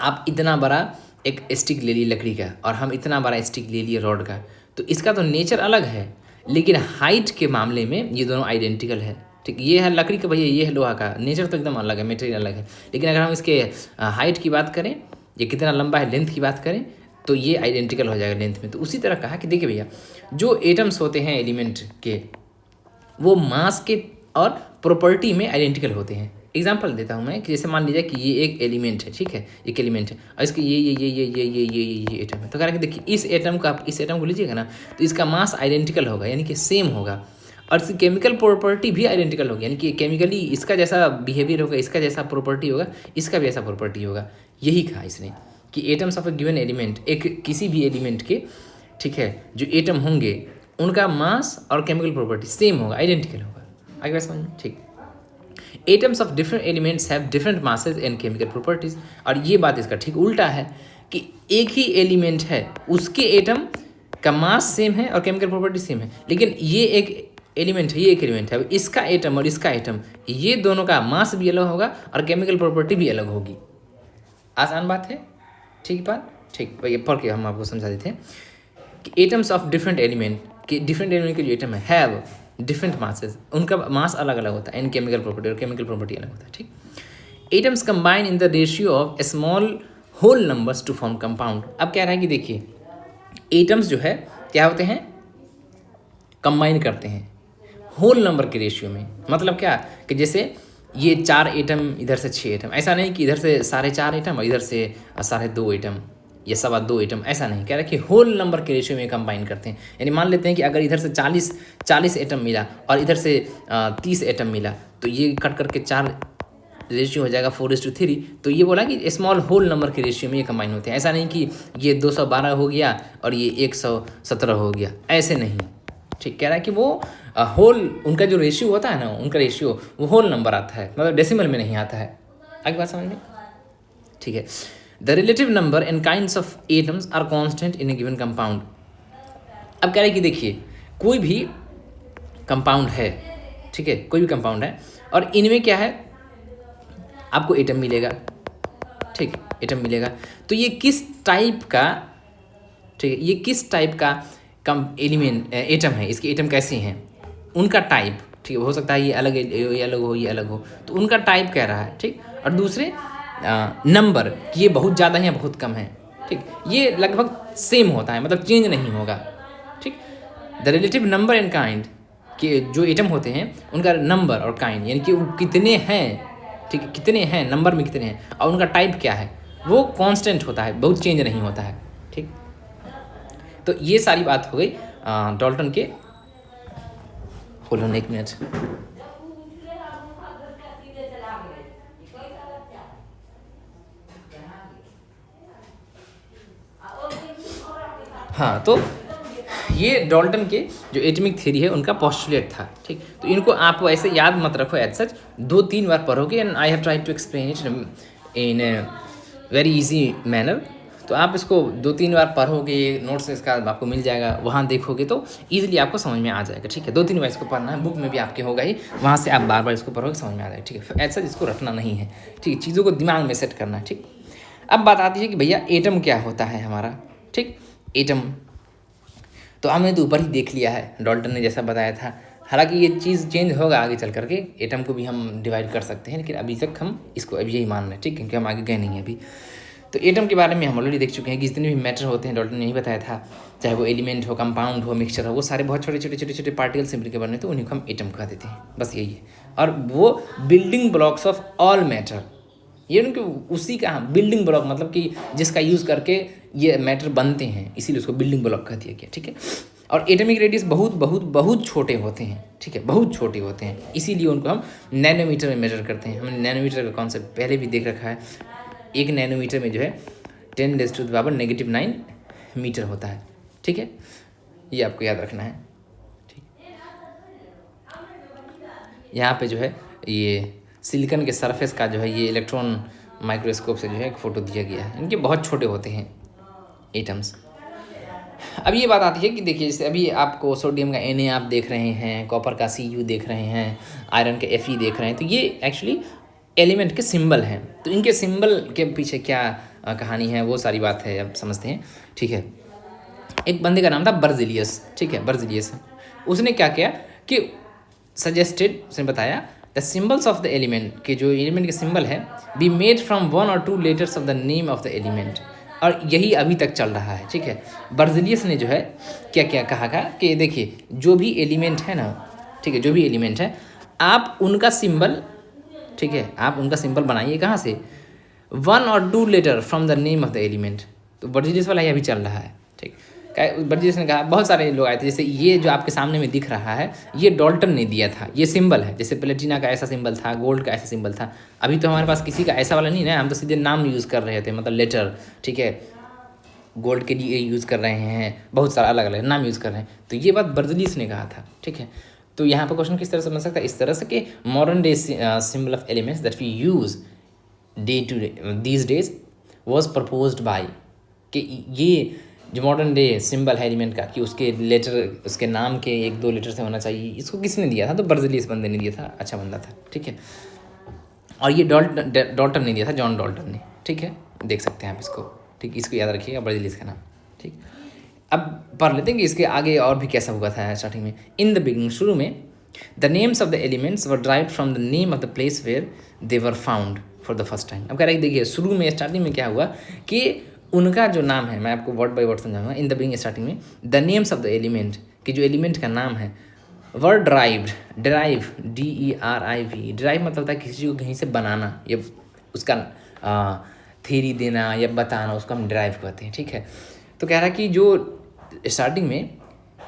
आप इतना बड़ा एक स्टिक ले लिए लकड़ी का और हम इतना बड़ा स्टिक ले लिए रॉड का, तो इसका तो नेचर अलग है, लेकिन हाइट के मामले में ये दोनों आइडेंटिकल है। ठीक, ये है लकड़ी का भैया, ये है लोहा का, नेचर तो एकदम अलग है, मटेरियल अलग है, लेकिन अगर हम इसके हाइट की बात करें, ये कितना लंबा है, लेंथ की बात करें, तो ये आइडेंटिकल हो जाएगा लेंथ में। तो उसी तरह कहा कि देखिए भैया जो एटम्स होते हैं एलिमेंट के, वो मास के और प्रॉपर्टी में आइडेंटिकल होते हैं। एग्जांपल देता हूँ मैं कि जैसे मान लीजिए कि ये एक एलिमेंट है, ठीक है, एक एलिमेंट है और इसके ये एटम है, तो कह रहा है कि देखिए इस एटम को लीजिएगा ना, तो इसका मास आइडेंटिकल होगा, यानी कि सेम होगा, और इसकी केमिकल प्रॉपर्टी भी आइडेंटिकल होगी, यानी कि केमिकली इसका जैसा बिहेवियर होगा, इसका जैसा प्रॉपर्टी होगा, इसका भी ऐसा प्रॉपर्टी होगा। यही कहा इसने कि atoms of a given element, एक किसी भी एलिमेंट के, ठीक है, जो एटम होंगे उनका मास और केमिकल प्रॉपर्टी सेम होगा, आइडेंटिकल होगा। आगे बात समझ में? ठीक, atoms of different elements have different masses and chemical properties, और ये बात इसका ठीक उल्टा है कि एक ही एलिमेंट है, उसके एटम का मास सेम है और केमिकल प्रॉपर्टी सेम है, लेकिन ये एक एलिमेंट है, ये एक एलिमेंट है, इसका एटम और इसका एटम, ये दोनों का मास भी अलग होगा और केमिकल प्रॉपर्टी भी अलग होगी। आसान बात है, ठीक बात, ठीक। ये पढ़ के हम आपको समझा देते हैं कि एटम्स ऑफ डिफरेंट एलिमेंट के जो एटम है हैव डिफरेंट मासेस, उनका मास अलग अलग होता है इन केमिकल प्रॉपर्टी, और केमिकल प्रॉपर्टी अलग होता है, ठीक। Atoms combine in the ratio of small whole numbers to form compound. अब कह रहा है कि देखिए एटम्स जो है क्या होते हैं, कंबाइन करते हैं होल नंबर के रेशियो में। मतलब क्या कि जैसे ये 4 एटम, इधर से 6 एटम, ऐसा नहीं कि इधर से 4.5 एटम और इधर से 2.5 एटम या 2.25 एटम, ऐसा नहीं। कह रहा है कि होल नंबर के रेशियो में कंबाइन करते हैं। यानी मान लेते हैं कि अगर इधर से 40 एटम मिला और इधर से 30 एटम मिला, तो ये कट करके 4 रेशियो हो जाएगा 4:3। तो ये बोला कि स्मॉल होल नंबर के रेशियो में ये कंबाइन होते हैं। ऐसा नहीं कि ये 212 हो गया और ये 117 हो गया, ऐसे नहीं, ठीक। कह रहा है कि वो होल, उनका जो रेशियो होता है ना, उनका रेशियो वो होल नंबर आता है, मतलब डेसिमल में नहीं आता है। आगे बात समझ में, ठीक है। The relative number and kinds of atoms are constant in a given compound. अब कह रहे हैं कि देखिए कोई भी कंपाउंड है, ठीक है, कोई भी कंपाउंड है और इनमें क्या है, आपको एटम मिलेगा, ठीक, एटम मिलेगा। तो ये किस टाइप का, ठीक है, ये किस टाइप का एलिमेंट एटम है, इसके एटम कैसे हैं, उनका टाइप, ठीक है। हो सकता है ये अलग ये अलग हो, ये अलग हो, तो उनका टाइप कह रहा है, ठीक। और दूसरे नंबर कि ये बहुत ज़्यादा है या बहुत कम है, ठीक, ये लगभग सेम होता है, मतलब चेंज नहीं होगा, ठीक। The relative number and kind के जो एटम होते हैं उनका नंबर और काइंड, यानी कि वो कितने हैं, ठीक है, कितने हैं, नंबर में कितने हैं, और उनका टाइप क्या है, वो कांस्टेंट होता है, बहुत चेंज नहीं होता है, ठीक। तो ये सारी बात हो गई डाल्टन के। Hold on 1 minute. हाँ, तो ये डाल्टन के जो एटमिक थ्योरी है उनका पोस्टुलेट था, ठीक। तो इनको आप ऐसे याद मत रखो एज सच, 2-3 बार पढ़ोगे and I have tried to explain it in very easy manner. तो आप इसको 2-3 बार पढ़ोगे, नोट्स इसका आपको मिल जाएगा, वहाँ देखोगे तो ईजिली आपको समझ में आ जाएगा, ठीक है। 2-3 बार इसको पढ़ना है, बुक में भी आपके होगा ही, वहाँ से आप बार बार इसको पढ़ोगे, समझ में आ जाएगा, ठीक है। ऐसा इसको रटना नहीं है, ठीक है, चीज़ों को दिमाग में सेट करना है, ठीक। अब बात आती है कि भैया एटम क्या होता है हमारा, ठीक। एटम तो हमने तो ऊपर ही देख लिया है, डाल्टन ने जैसा बताया था। हालांकि ये चीज़ चेंज होगा आगे चल करके, एटम को भी हम डिवाइड कर सकते हैं, लेकिन अभी तक हम इसको अभी यही मान रहे हैं, ठीक, क्योंकि हम आगे गए नहीं हैं अभी। तो एटम के बारे में हम ऑलरेडी देख चुके हैं कि जितने भी मैटर होते हैं, डाल्टन ने यही बताया था, चाहे वो एलिमेंट हो, कंपाउंड हो, मिक्सचर हो, वो सारे बहुत छोटे पार्टिकल से मिलकर बने, तो उन्हीं को हम एटम कह देते हैं, बस यही है। और वो building blocks of all matter, ये उनके उसी का बिल्डिंग ब्लॉक, मतलब कि जिसका यूज़ करके ये मैटर बनते हैं, इसीलिए उसको बिल्डिंग ब्लॉक कह दिया गया, ठीक है। और एटमिक रेडियस बहुत छोटे होते हैं, ठीक है, बहुत छोटे होते हैं, इसीलिए उनको हम नैनोमीटर में मेजर करते हैं। हमने नैनोमीटर का कॉन्सेप्ट पहले भी देख रखा है। 1 नैनोमीटर में जो है 10⁻⁻⁹ मीटर होता है, ठीक है, ये आपको याद रखना है, ठीक। यहाँ पे जो है ये सिलिकॉन के सरफेस का जो है ये इलेक्ट्रॉन माइक्रोस्कोप से जो है एक फ़ोटो दिया गया है, इनके बहुत छोटे होते हैं एटम्स। अब ये बात आती है कि देखिए जैसे अभी आपको सोडियम का Na आप देख रहे हैं, कॉपर का Cu देख रहे हैं, आयरन के Fe देख रहे हैं, तो ये एक्चुअली एलिमेंट के सिंबल हैं। तो इनके सिंबल के पीछे क्या कहानी है, वो सारी बात है, अब समझते हैं, ठीक है। एक बंदे का नाम था बर्जिलियस, ठीक है, बर्जिलियस। उसने क्या किया कि सजेस्टेड, उसने बताया the symbols of the element, के जो एलिमेंट के सिंबल है be made from 1 or 2 letters of the name of the element. और यही अभी तक चल रहा है, ठीक है। बर्जिलियस ने जो है क्या क्या कहा कि देखिए जो भी एलिमेंट है ना, ठीक है, जो भी एलिमेंट है आप उनका सिंबल, ठीक है, आप उनका सिंबल बनाइए कहाँ से, 1 or 2 letter from the name of the element. तो बर्जिलियस वाला ही अभी चल रहा है, ठीक। बर्जिलियस ने कहा, बहुत सारे लोग आए थे, जैसे ये जो आपके सामने में दिख रहा है ये डाल्टन ने दिया था, ये सिंबल है। जैसे प्लेटिना का ऐसा सिंबल था, गोल्ड का ऐसा सिंबल था। अभी तो हमारे पास किसी का ऐसा वाला नहीं है, हम तो सीधे नाम यूज़ कर रहे थे, मतलब लेटर, ठीक है। गोल्ड के लिए यूज़ कर रहे हैं, बहुत सारा अलग अलग नाम यूज़ कर रहे हैं। तो ये बात बर्जिलियस ने कहा था, ठीक है। तो यहाँ पर क्वेश्चन किस तरह से बन सकता है, इस तरह से कि modern day symbol of elements that we use day to these days was proposed by, कि ये जो मॉडर्न डे सिंबल है एलिमेंट का, कि उसके लेटर, उसके नाम के 1-2 लेटर से होना चाहिए, इसको किसने दिया था, तो बर्जिलियस बंदे ने दिया था, अच्छा बंदा था, ठीक है। और ये डाल्टन ने दिया था, जॉन डाल्टन ने, ठीक है, देख सकते हैं आप इसको, ठीक, इसको याद रखिएगा, बड़ी इसका नाम, ठीक। अब पढ़ लेते हैं कि इसके आगे और भी कैसा हुआ था स्टार्टिंग में। इन द बिगिनिंग, शुरू में, the names of the elements were derived from the name of the place where they were found for the first time. अब कह रहे हैं देखिए शुरू में स्टार्टिंग में क्या हुआ कि उनका जो नाम है, मैं आपको वर्ड बाय वर्ड समझाऊंगा। इन द बिगिनिंग स्टार्टिंग में the names of the element, कि जो एलिमेंट का नाम है, वर ड्राइव्ड, ड्राइव DERIV, ड्राइव मतलब होता है किसी चीज़ को कहीं से बनाना या उसका थ्योरी देना या बताना, उसको हम ड्राइव कहते हैं, ठीक है। तो कह रहा है कि जो स्टार्टिंग में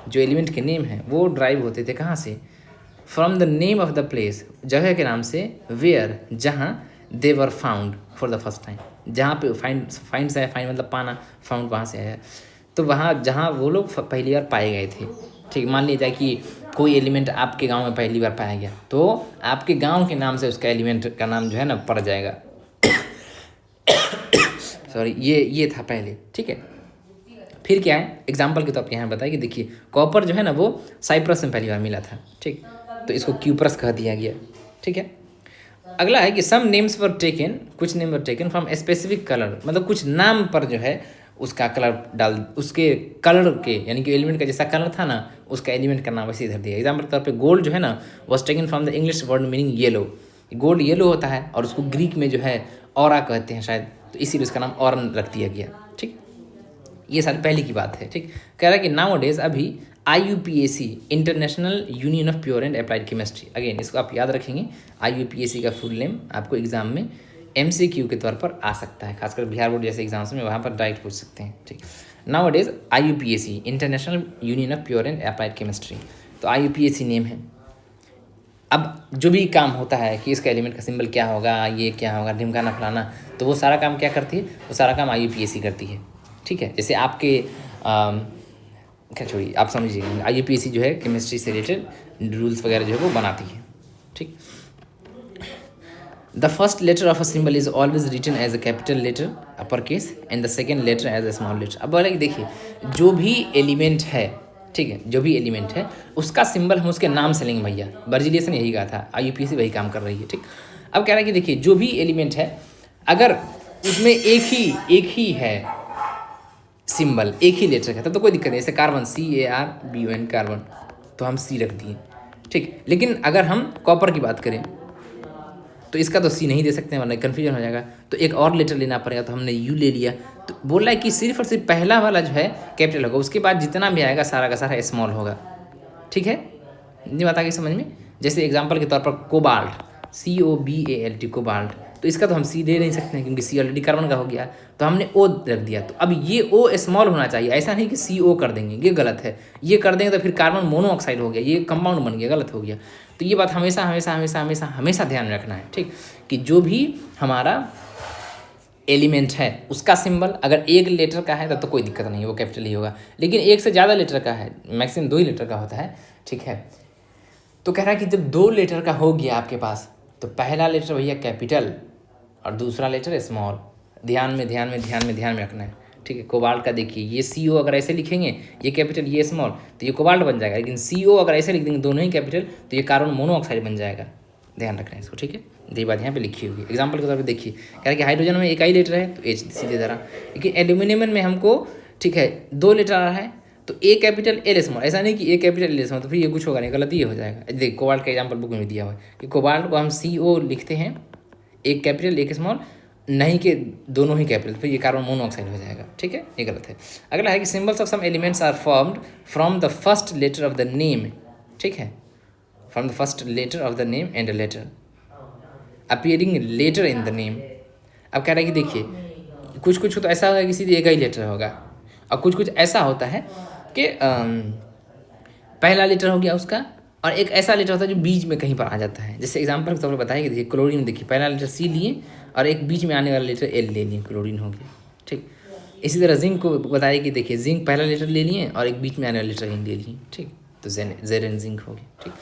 जो एलिमेंट के नेम हैं वो ड्राइव होते थे कहाँ से, from the name of the place, जगह के नाम से, वेयर, जहाँ, they were found for the first time, जहाँ पे फाइंड से है, फाइंड मतलब पाना, फाउंड वहाँ से है, तो वहाँ जहाँ वो लोग पहली बार पाए गए थे, ठीक। मान लिया जाए कि कोई एलिमेंट आपके गांव में पहली बार पाया गया, तो आपके गांव के नाम से उसका एलिमेंट का नाम जो है ना पड़ जाएगा। सॉरी, ये था पहले, ठीक है। फिर क्या है, एग्जाम्पल के तौर पर यहाँ बताया कि देखिए कॉपर जो है ना वो साइप्रस में पहली बार मिला था, ठीक, तो इसको क्यूप्रस कह दिया गया, ठीक है। अगला है कि सम नेम्स वर टेकन, कुछ name were taken from specific colour, मतलब कुछ नाम पर जो है उसका कलर डाल, उसके कलर के, यानी कि एलिमेंट का जैसा कलर था ना उसका एलिमेंट का नाम वैसे इधर दिया। एग्जाम्पल के तौर पे गोल्ड जो है ना was taken from the English word meaning yellow, gold yellow होता है और उसको ग्रीक में जो है ऑरा कहते हैं शायद, तो इसीलिए उसका नाम ऑरन रख दिया गया, ठीक। ये सारी पहले की बात है, ठीक। कह रहा है कि नाउ डेज अभी IUPAC, international union of pure and applied chemistry, again इसको आप याद रखेंगे, IUPAC का फुल नेम आपको एग्जाम में MCQ के तौर पर आ सकता है, खासकर बिहार बोर्ड जैसे एग्जाम्स में वहाँ पर डायरेक्ट पूछ सकते हैं, ठीक। Now days IUPAC, international union of pure and applied chemistry, तो IUPAC नेम है। अब जो भी काम होता है कि इसका एलिमेंट का सिंबल क्या होगा, ये क्या होगा, ढिमकाना फलाना, तो वो सारा काम क्या करती है, वो सारा काम IUPAC करती है, ठीक है। जैसे आपके क्या छोड़िए, आप समझिए, IUPAC जो है केमिस्ट्री से रिलेटेड रूल्स वगैरह जो है वो बनाती है, ठीक। The first letter of a symbol is always written as a capital letter upper case and the second letter as a small letter. अब बोले कि देखिए जो भी एलिमेंट है, ठीक है, जो भी एलिमेंट है उसका सिंबल हम उसके नाम से लेंगे भैया, बर्जिलियस ने यही कहा था, IUPAC वही काम कर रही है, ठीक। अब कह रहा है कि देखिए जो भी एलिमेंट है अगर उसमें एक ही है सिंबल, एक ही लेटर का, तब तो कोई दिक्कत नहीं, जैसे कार्बन CARBON कार्बन, तो हम C रख दिए, ठीक। लेकिन अगर हम कॉपर की बात करें तो इसका तो C नहीं दे सकते वरना कन्फ्यूजन हो जाएगा, तो एक और लेटर लेना पड़ेगा, तो हमने U ले लिया। तो बोल रहा है कि सिर्फ और सिर्फ पहला वाला जो है कैपिटल होगा, उसके बाद जितना भी आएगा सारा का सारा स्मॉल होगा, ठीक है। ये बात आ गई समझ में। जैसे एग्जाम्पल के तौर पर कोबाल्ट, COBALT, कोबाल्ट, तो इसका तो हम C दे नहीं सकते हैं क्योंकि C ऑलरेडी कार्बन का हो गया, तो हमने O रख दिया। तो अब ये O स्मॉल होना चाहिए, ऐसा नहीं कि CO कर देंगे, ये गलत है। ये कर देंगे तो फिर कार्बन मोनोऑक्साइड हो गया, ये कंपाउंड बन गया, गलत हो गया। तो ये बात हमेशा हमेशा हमेशा हमेशा हमेशा ध्यान में रखना है, ठीक, कि जो भी हमारा एलिमेंट है उसका सिंबल अगर एक लेटर का है तब तो कोई दिक्कत नहीं है, वो कैपिटल ही होगा। लेकिन एक से ज़्यादा लेटर का है, मैक्सिमम 2 ही लेटर का होता है, ठीक है। तो कह रहा है कि जब 2 लेटर का हो गया आपके पास, तो पहला लेटर भैया कैपिटल और दूसरा लेटर स्मॉल, ध्यान में रखना है, ठीक है। कोबाल्ट का देखिए ये CO अगर ऐसे लिखेंगे, ये कैपिटल ये स्मॉल, तो ये कोबाल्ट बन जाएगा। लेकिन CO अगर ऐसे लिख देंगे दोनों ही कैपिटल, तो ये कार्बन मोनोऑक्साइड बन जाएगा, ध्यान रखना है इसको, ठीक है। ये बात यहाँ पे लिखी होगी। एग्जाम्पल के तौर पर देखिए, कह रहा है कि हाइड्रोजन में एक ही लेटर है तो H सीधे धरा, लेकिन एल्यूमिनियम में हमको, ठीक है, 2 लेटर आ रहा है, तो A कैपिटल L स्मॉल, ऐसा नहीं कि A कैपिटल L स्मॉल, तो फिर ये कुछ होगा नहीं, गलत ये हो जाएगा। देख कोबाल्ट का एग्जाम्पल बुक में दिया हुआ है कि कोबाल्ट को हम CO लिखते हैं, एक कैपिटल एक स्मॉल, नहीं कि दोनों ही कैपिटल, फिर ये कार्बन मोनोऑक्साइड हो जाएगा, ठीक है, ये गलत है। अगला है कि symbols of some elements are formed from the first letter of the name, ठीक है, from the first letter of the name and letter appearing letter in the name. अब कह रहा है कि देखिए कुछ तो ऐसा होगा कि सीधे एक ही लेटर होगा, और कुछ ऐसा होता है कि पहला लेटर हो गया उसका, और एक ऐसा लेटर होता है जो बीच में कहीं पर आ जाता है। जैसे एग्जाम्पल के तौर पर बताइए कि देखिए क्लोरीन, देखिए पहला लेटर C लिए और एक बीच में आने वाला लेटर L ले लिए, क्लोरीन हो गया, ठीक। इसी तरह जिंक को बताइए कि देखिए जिंक पहला लेटर ले लिए और एक बीच में आने वाला लेटर N ले लिए, ठीक, तो Zn जिंक हो गया, ठीक।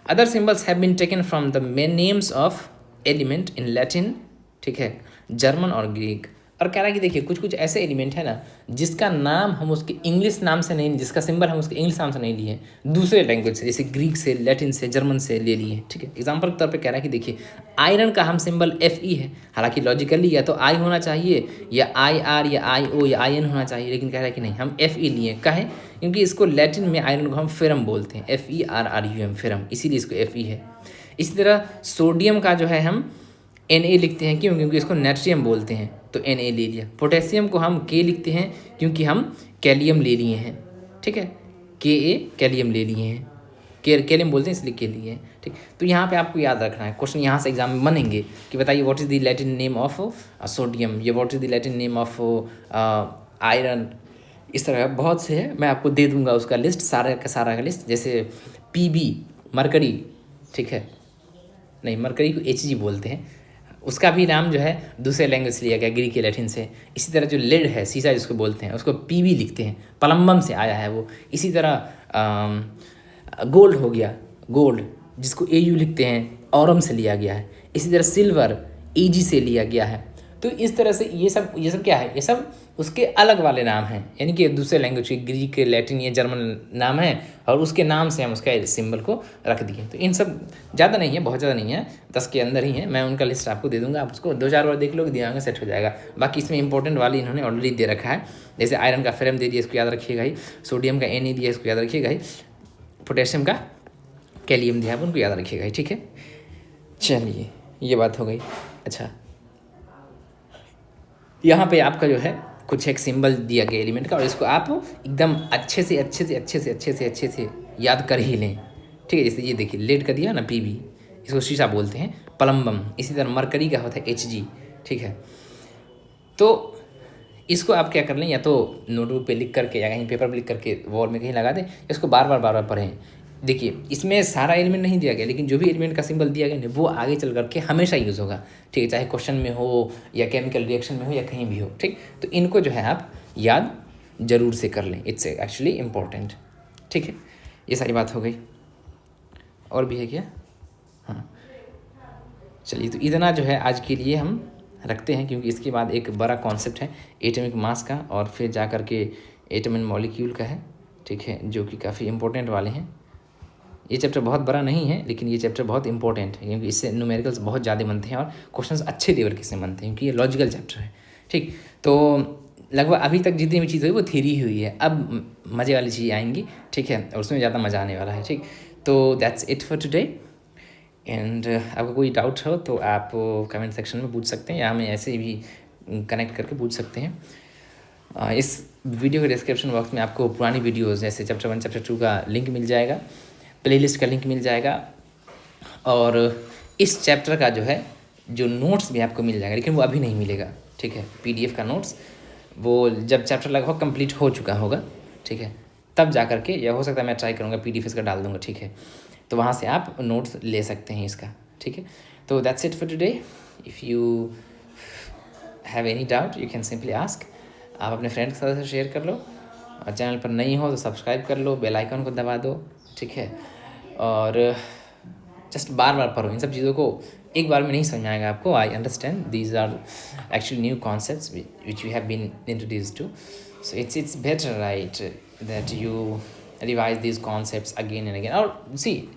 Other symbols have been taken from the main names of element in Latin, ठीक है, जर्मन और ग्रीक। और कह रहा है कि देखिए कुछ कुछ ऐसे एलिमेंट है ना जिसका नाम हम उसके इंग्लिश नाम से नहीं, जिसका सिंबल हम उसके इंग्लिश नाम से नहीं लिए, दूसरे लैंग्वेज से, जैसे ग्रीक से, लैटिन से, जर्मन से ले लिए, ठीक है। एग्जाम्पल के तौर पे कह रहा है कि देखिए आयरन का हम सिंबल Fe है, हालांकि लॉजिकली या तो आई होना चाहिए या IR या IO या IN होना चाहिए, लेकिन कह रहा है कि नहीं हम Fe लिए। कहे क्योंकि इसको लैटिन में आयरन को हम फेरम बोलते हैं, FERRUM फेरम, इसीलिए इसको Fe है। इसी तरह सोडियम का जो है हम Na लिखते हैं, क्यों? क्योंकि इसको नेट्रियम बोलते हैं, तो Na ले लिया। पोटेशियम को हम K लिखते हैं क्योंकि हम कैलियम ले लिए हैं, ठीक है, Ka कैलियम ले लिए हैं, कैलियम बोलते हैं इसलिए के लिए हैं, ठीक। तो यहाँ पे आपको याद रखना है, क्वेश्चन यहाँ से एग्जाम में बनेंगे कि बताइए what is the Latin name of sodium, या what is the Latin name of iron. इस तरह बहुत से है, मैं आपको दे दूंगा उसका लिस्ट, सारा का लिस्ट। जैसे Pb मरकरी, ठीक है, नहीं मरकरी को Hg बोलते हैं, उसका भी नाम जो है दूसरे लैंग्वेज से लिया गया, ग्रीक या लैटिन से। इसी तरह जो लेड है, शीशा जिसको बोलते हैं, उसको Pb लिखते हैं, पलम्बम से आया है वो। इसी तरह गोल्ड हो गया, गोल्ड जिसको Au लिखते हैं, औरम से लिया गया है। इसी तरह सिल्वर Ag से लिया गया है। तो इस तरह से ये सब क्या है, ये सब उसके अलग वाले नाम हैं, यानी कि दूसरे लैंग्वेज के ग्रीक, लैटिन या जर्मन नाम है, और उसके नाम से हम उसका सिंबल को रख दिए। तो इन सब ज़्यादा नहीं है, बहुत ज़्यादा नहीं है, 10 के अंदर ही है। मैं उनका लिस्ट आपको दे दूंगा, आप उसको 2-4 बार देख लोगे, दिमाग में सेट हो जाएगा। बाकी इसमें इंपॉर्टेंट वाली इन्होंने ऑलरेडी दे रखा है, जैसे आयरन का फेरम दे दिया, इसको याद रखिएगा ही। सोडियम का Na दिया, इसको याद रखिएगा ही। पोटेशियम का कैलियम दिया, उनको याद रखिएगा ही, ठीक है। चलिए ये बात हो गई। अच्छा, यहाँ पे आपका जो है कुछ एक सिंबल दिया गया एलिमेंट का, और इसको आप एकदम अच्छे से याद कर ही लें, ठीक है। जैसे ये देखिए लेड का दिया ना Pb, इसको शीशा बोलते हैं, पलम्बम। इसी तरह मरकरी का होता है Hg, ठीक है। तो इसको आप क्या कर लें, या तो नोटबुक पे लिख करके या कहीं पेपर पे लिख करके वॉल में कहीं लगा दें, इसको बार बार पढ़ें। देखिए इसमें सारा एलिमेंट नहीं दिया गया, लेकिन जो भी एलिमेंट का सिंबल दिया गया ना वो आगे चल करके हमेशा यूज़ होगा, ठीक है, चाहे क्वेश्चन में हो या केमिकल रिएक्शन में हो या कहीं भी हो, ठीक। तो इनको जो है आप याद जरूर से कर लें, इट्स एक्चुअली इम्पोर्टेंट, ठीक है। ये सारी बात हो गई, और भी है क्या? हाँ चलिए, तो इतना जो है आज के लिए हम रखते हैं, क्योंकि इसके बाद एक बड़ा कॉन्सेप्ट है एटॉमिक मास का, और फिर जा कर के एटम एंड मॉलिक्यूल का है, ठीक है, जो कि काफ़ी इंपॉर्टेंट वाले हैं। ये चैप्टर बहुत बड़ा नहीं है, लेकिन ये चैप्टर बहुत इंपॉर्टेंट है, क्योंकि इससे न्यूमेरिकल्स बहुत ज़्यादा बनते हैं और क्वेश्चंस अच्छे लेवल के से बनते हैं, क्योंकि ये लॉजिकल चैप्टर है, ठीक। तो लगभग अभी तक जितनी भी चीज़ हुई वो थ्योरी हुई है, अब मज़े वाली चीज़ आएंगी, ठीक है, और उसमें ज़्यादा मज़ा आने वाला है, ठीक। तो that's it for today. And आपका कोई डाउट हो तो आप कमेंट सेक्शन में पूछ सकते हैं, या हमें ऐसे भी कनेक्ट करके पूछ सकते हैं। इस वीडियो के डिस्क्रिप्शन बॉक्स में आपको पुरानी वीडियोज़ जैसे चैप्टर 1, चैप्टर 2 का लिंक मिल जाएगा, प्लेलिस्ट का लिंक मिल जाएगा, और इस चैप्टर का जो है जो नोट्स भी आपको मिल जाएगा, लेकिन वो अभी नहीं मिलेगा, ठीक है। PDF का नोट्स वो जब चैप्टर लगभग कंप्लीट हो चुका होगा, ठीक है, तब जा कर के, या हो सकता है मैं ट्राई करूँगा PDF इसका डाल दूँगा, ठीक है, तो वहाँ से आप नोट्स ले सकते हैं इसका, ठीक है। तो that's it for today. If you have any doubt you can simply ask. आप अपने फ्रेंड के साथ शेयर कर लो, और चैनल पर नहीं हो तो सब्सक्राइब कर लो, बेल आइकन को दबा दो, ठीक है। और जस्ट बार बार पढ़ो, इन सब चीज़ों को एक बार में नहीं समझ आएगा आपको। I understand these are actually new concepts which you have been introduced to, so it's better right that you revise these concepts again and again. और सी,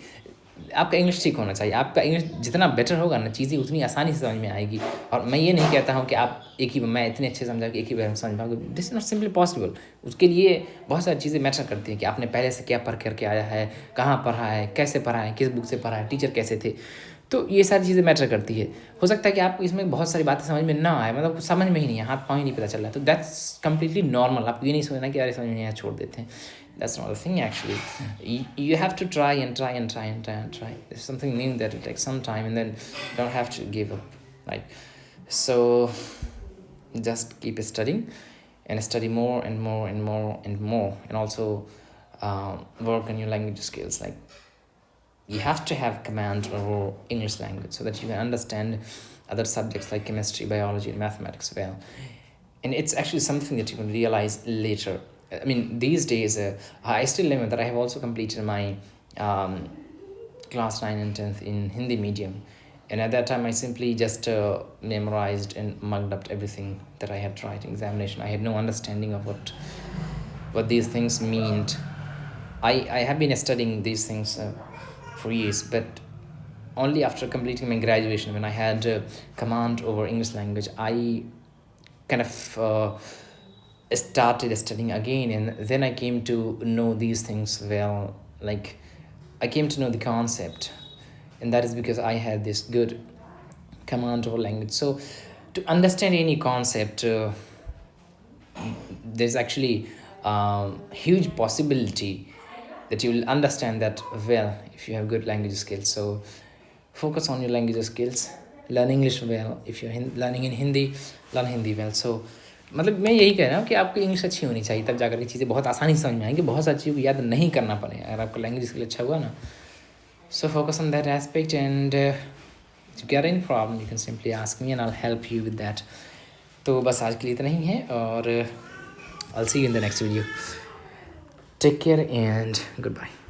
आपका इंग्लिश ठीक होना चाहिए, आपका इंग्लिश जितना बेटर होगा ना, चीज़ें उतनी आसानी से समझ में आएगी। और मैं ये नहीं कहता हूँ कि आप मैं इतने अच्छे समझा कि एक ही बार में समझ पाओगे, this is not simply possible. उसके लिए बहुत सारी चीज़ें मैटर करती हैं कि आपने पहले से क्या पढ़ करके आया है, कहाँ पढ़ा है, कैसे पढ़ा है, किस बुक से पढ़ा है, टीचर कैसे थे, तो ये सारी चीज़ें मैटर करती है। हो सकता है कि आपको इसमें बहुत सारी बातें समझ में ना आए, मतलब समझ में ही नहीं है, हाथ पाँव ही नहीं पता चल रहा है, तो दैट्स कम्प्लीटली नॉर्मल। आप ये नहीं सोचना कि अरे समझ में नहीं आया, छोड़ देते हैं। That's not a thing actually. You have to try and try and try and try and try. There's something new that will take some time, and then you don't have to give up, right? So just keep studying, and study more and more and more and more, and also work on your language skills. Like you have to have command over English language so that you can understand other subjects like chemistry, biology, and mathematics well. And it's actually something that you can realize later. I mean, these days, I still remember that I have also completed my class 9 and 10th in Hindi medium. And at that time, I simply just memorized and mugged up everything that I had to write in examination. I had no understanding of what these things meant. I have been studying these things for years, but only after completing my graduation, when I had command over English language, I kind of started studying again, and then I came to know these things well. Like, I came to know the concept, and that is because I had this good command over language. So to understand any concept, there's actually huge possibility that you will understand that well if you have good language skills. So focus on your language skills, learn English well. If you're learning in Hindi, learn Hindi well. So मतलब मैं यही कह रहा हूँ कि आपकी English अच्छी होनी चाहिए, तब जाकर ये चीज़ें बहुत आसानी से समझ में आएंगी, बहुत सारी चीज़ों को याद नहीं करना पड़ेगा अगर आपका लैंग्वेज स्किल अच्छा हुआ ना. So focus on that aspect, and if you get any problem you can simply ask me and I'll help you with that. तो बस आज के लिए इतना ही है, और I'll see you in the next video. Take care and goodbye.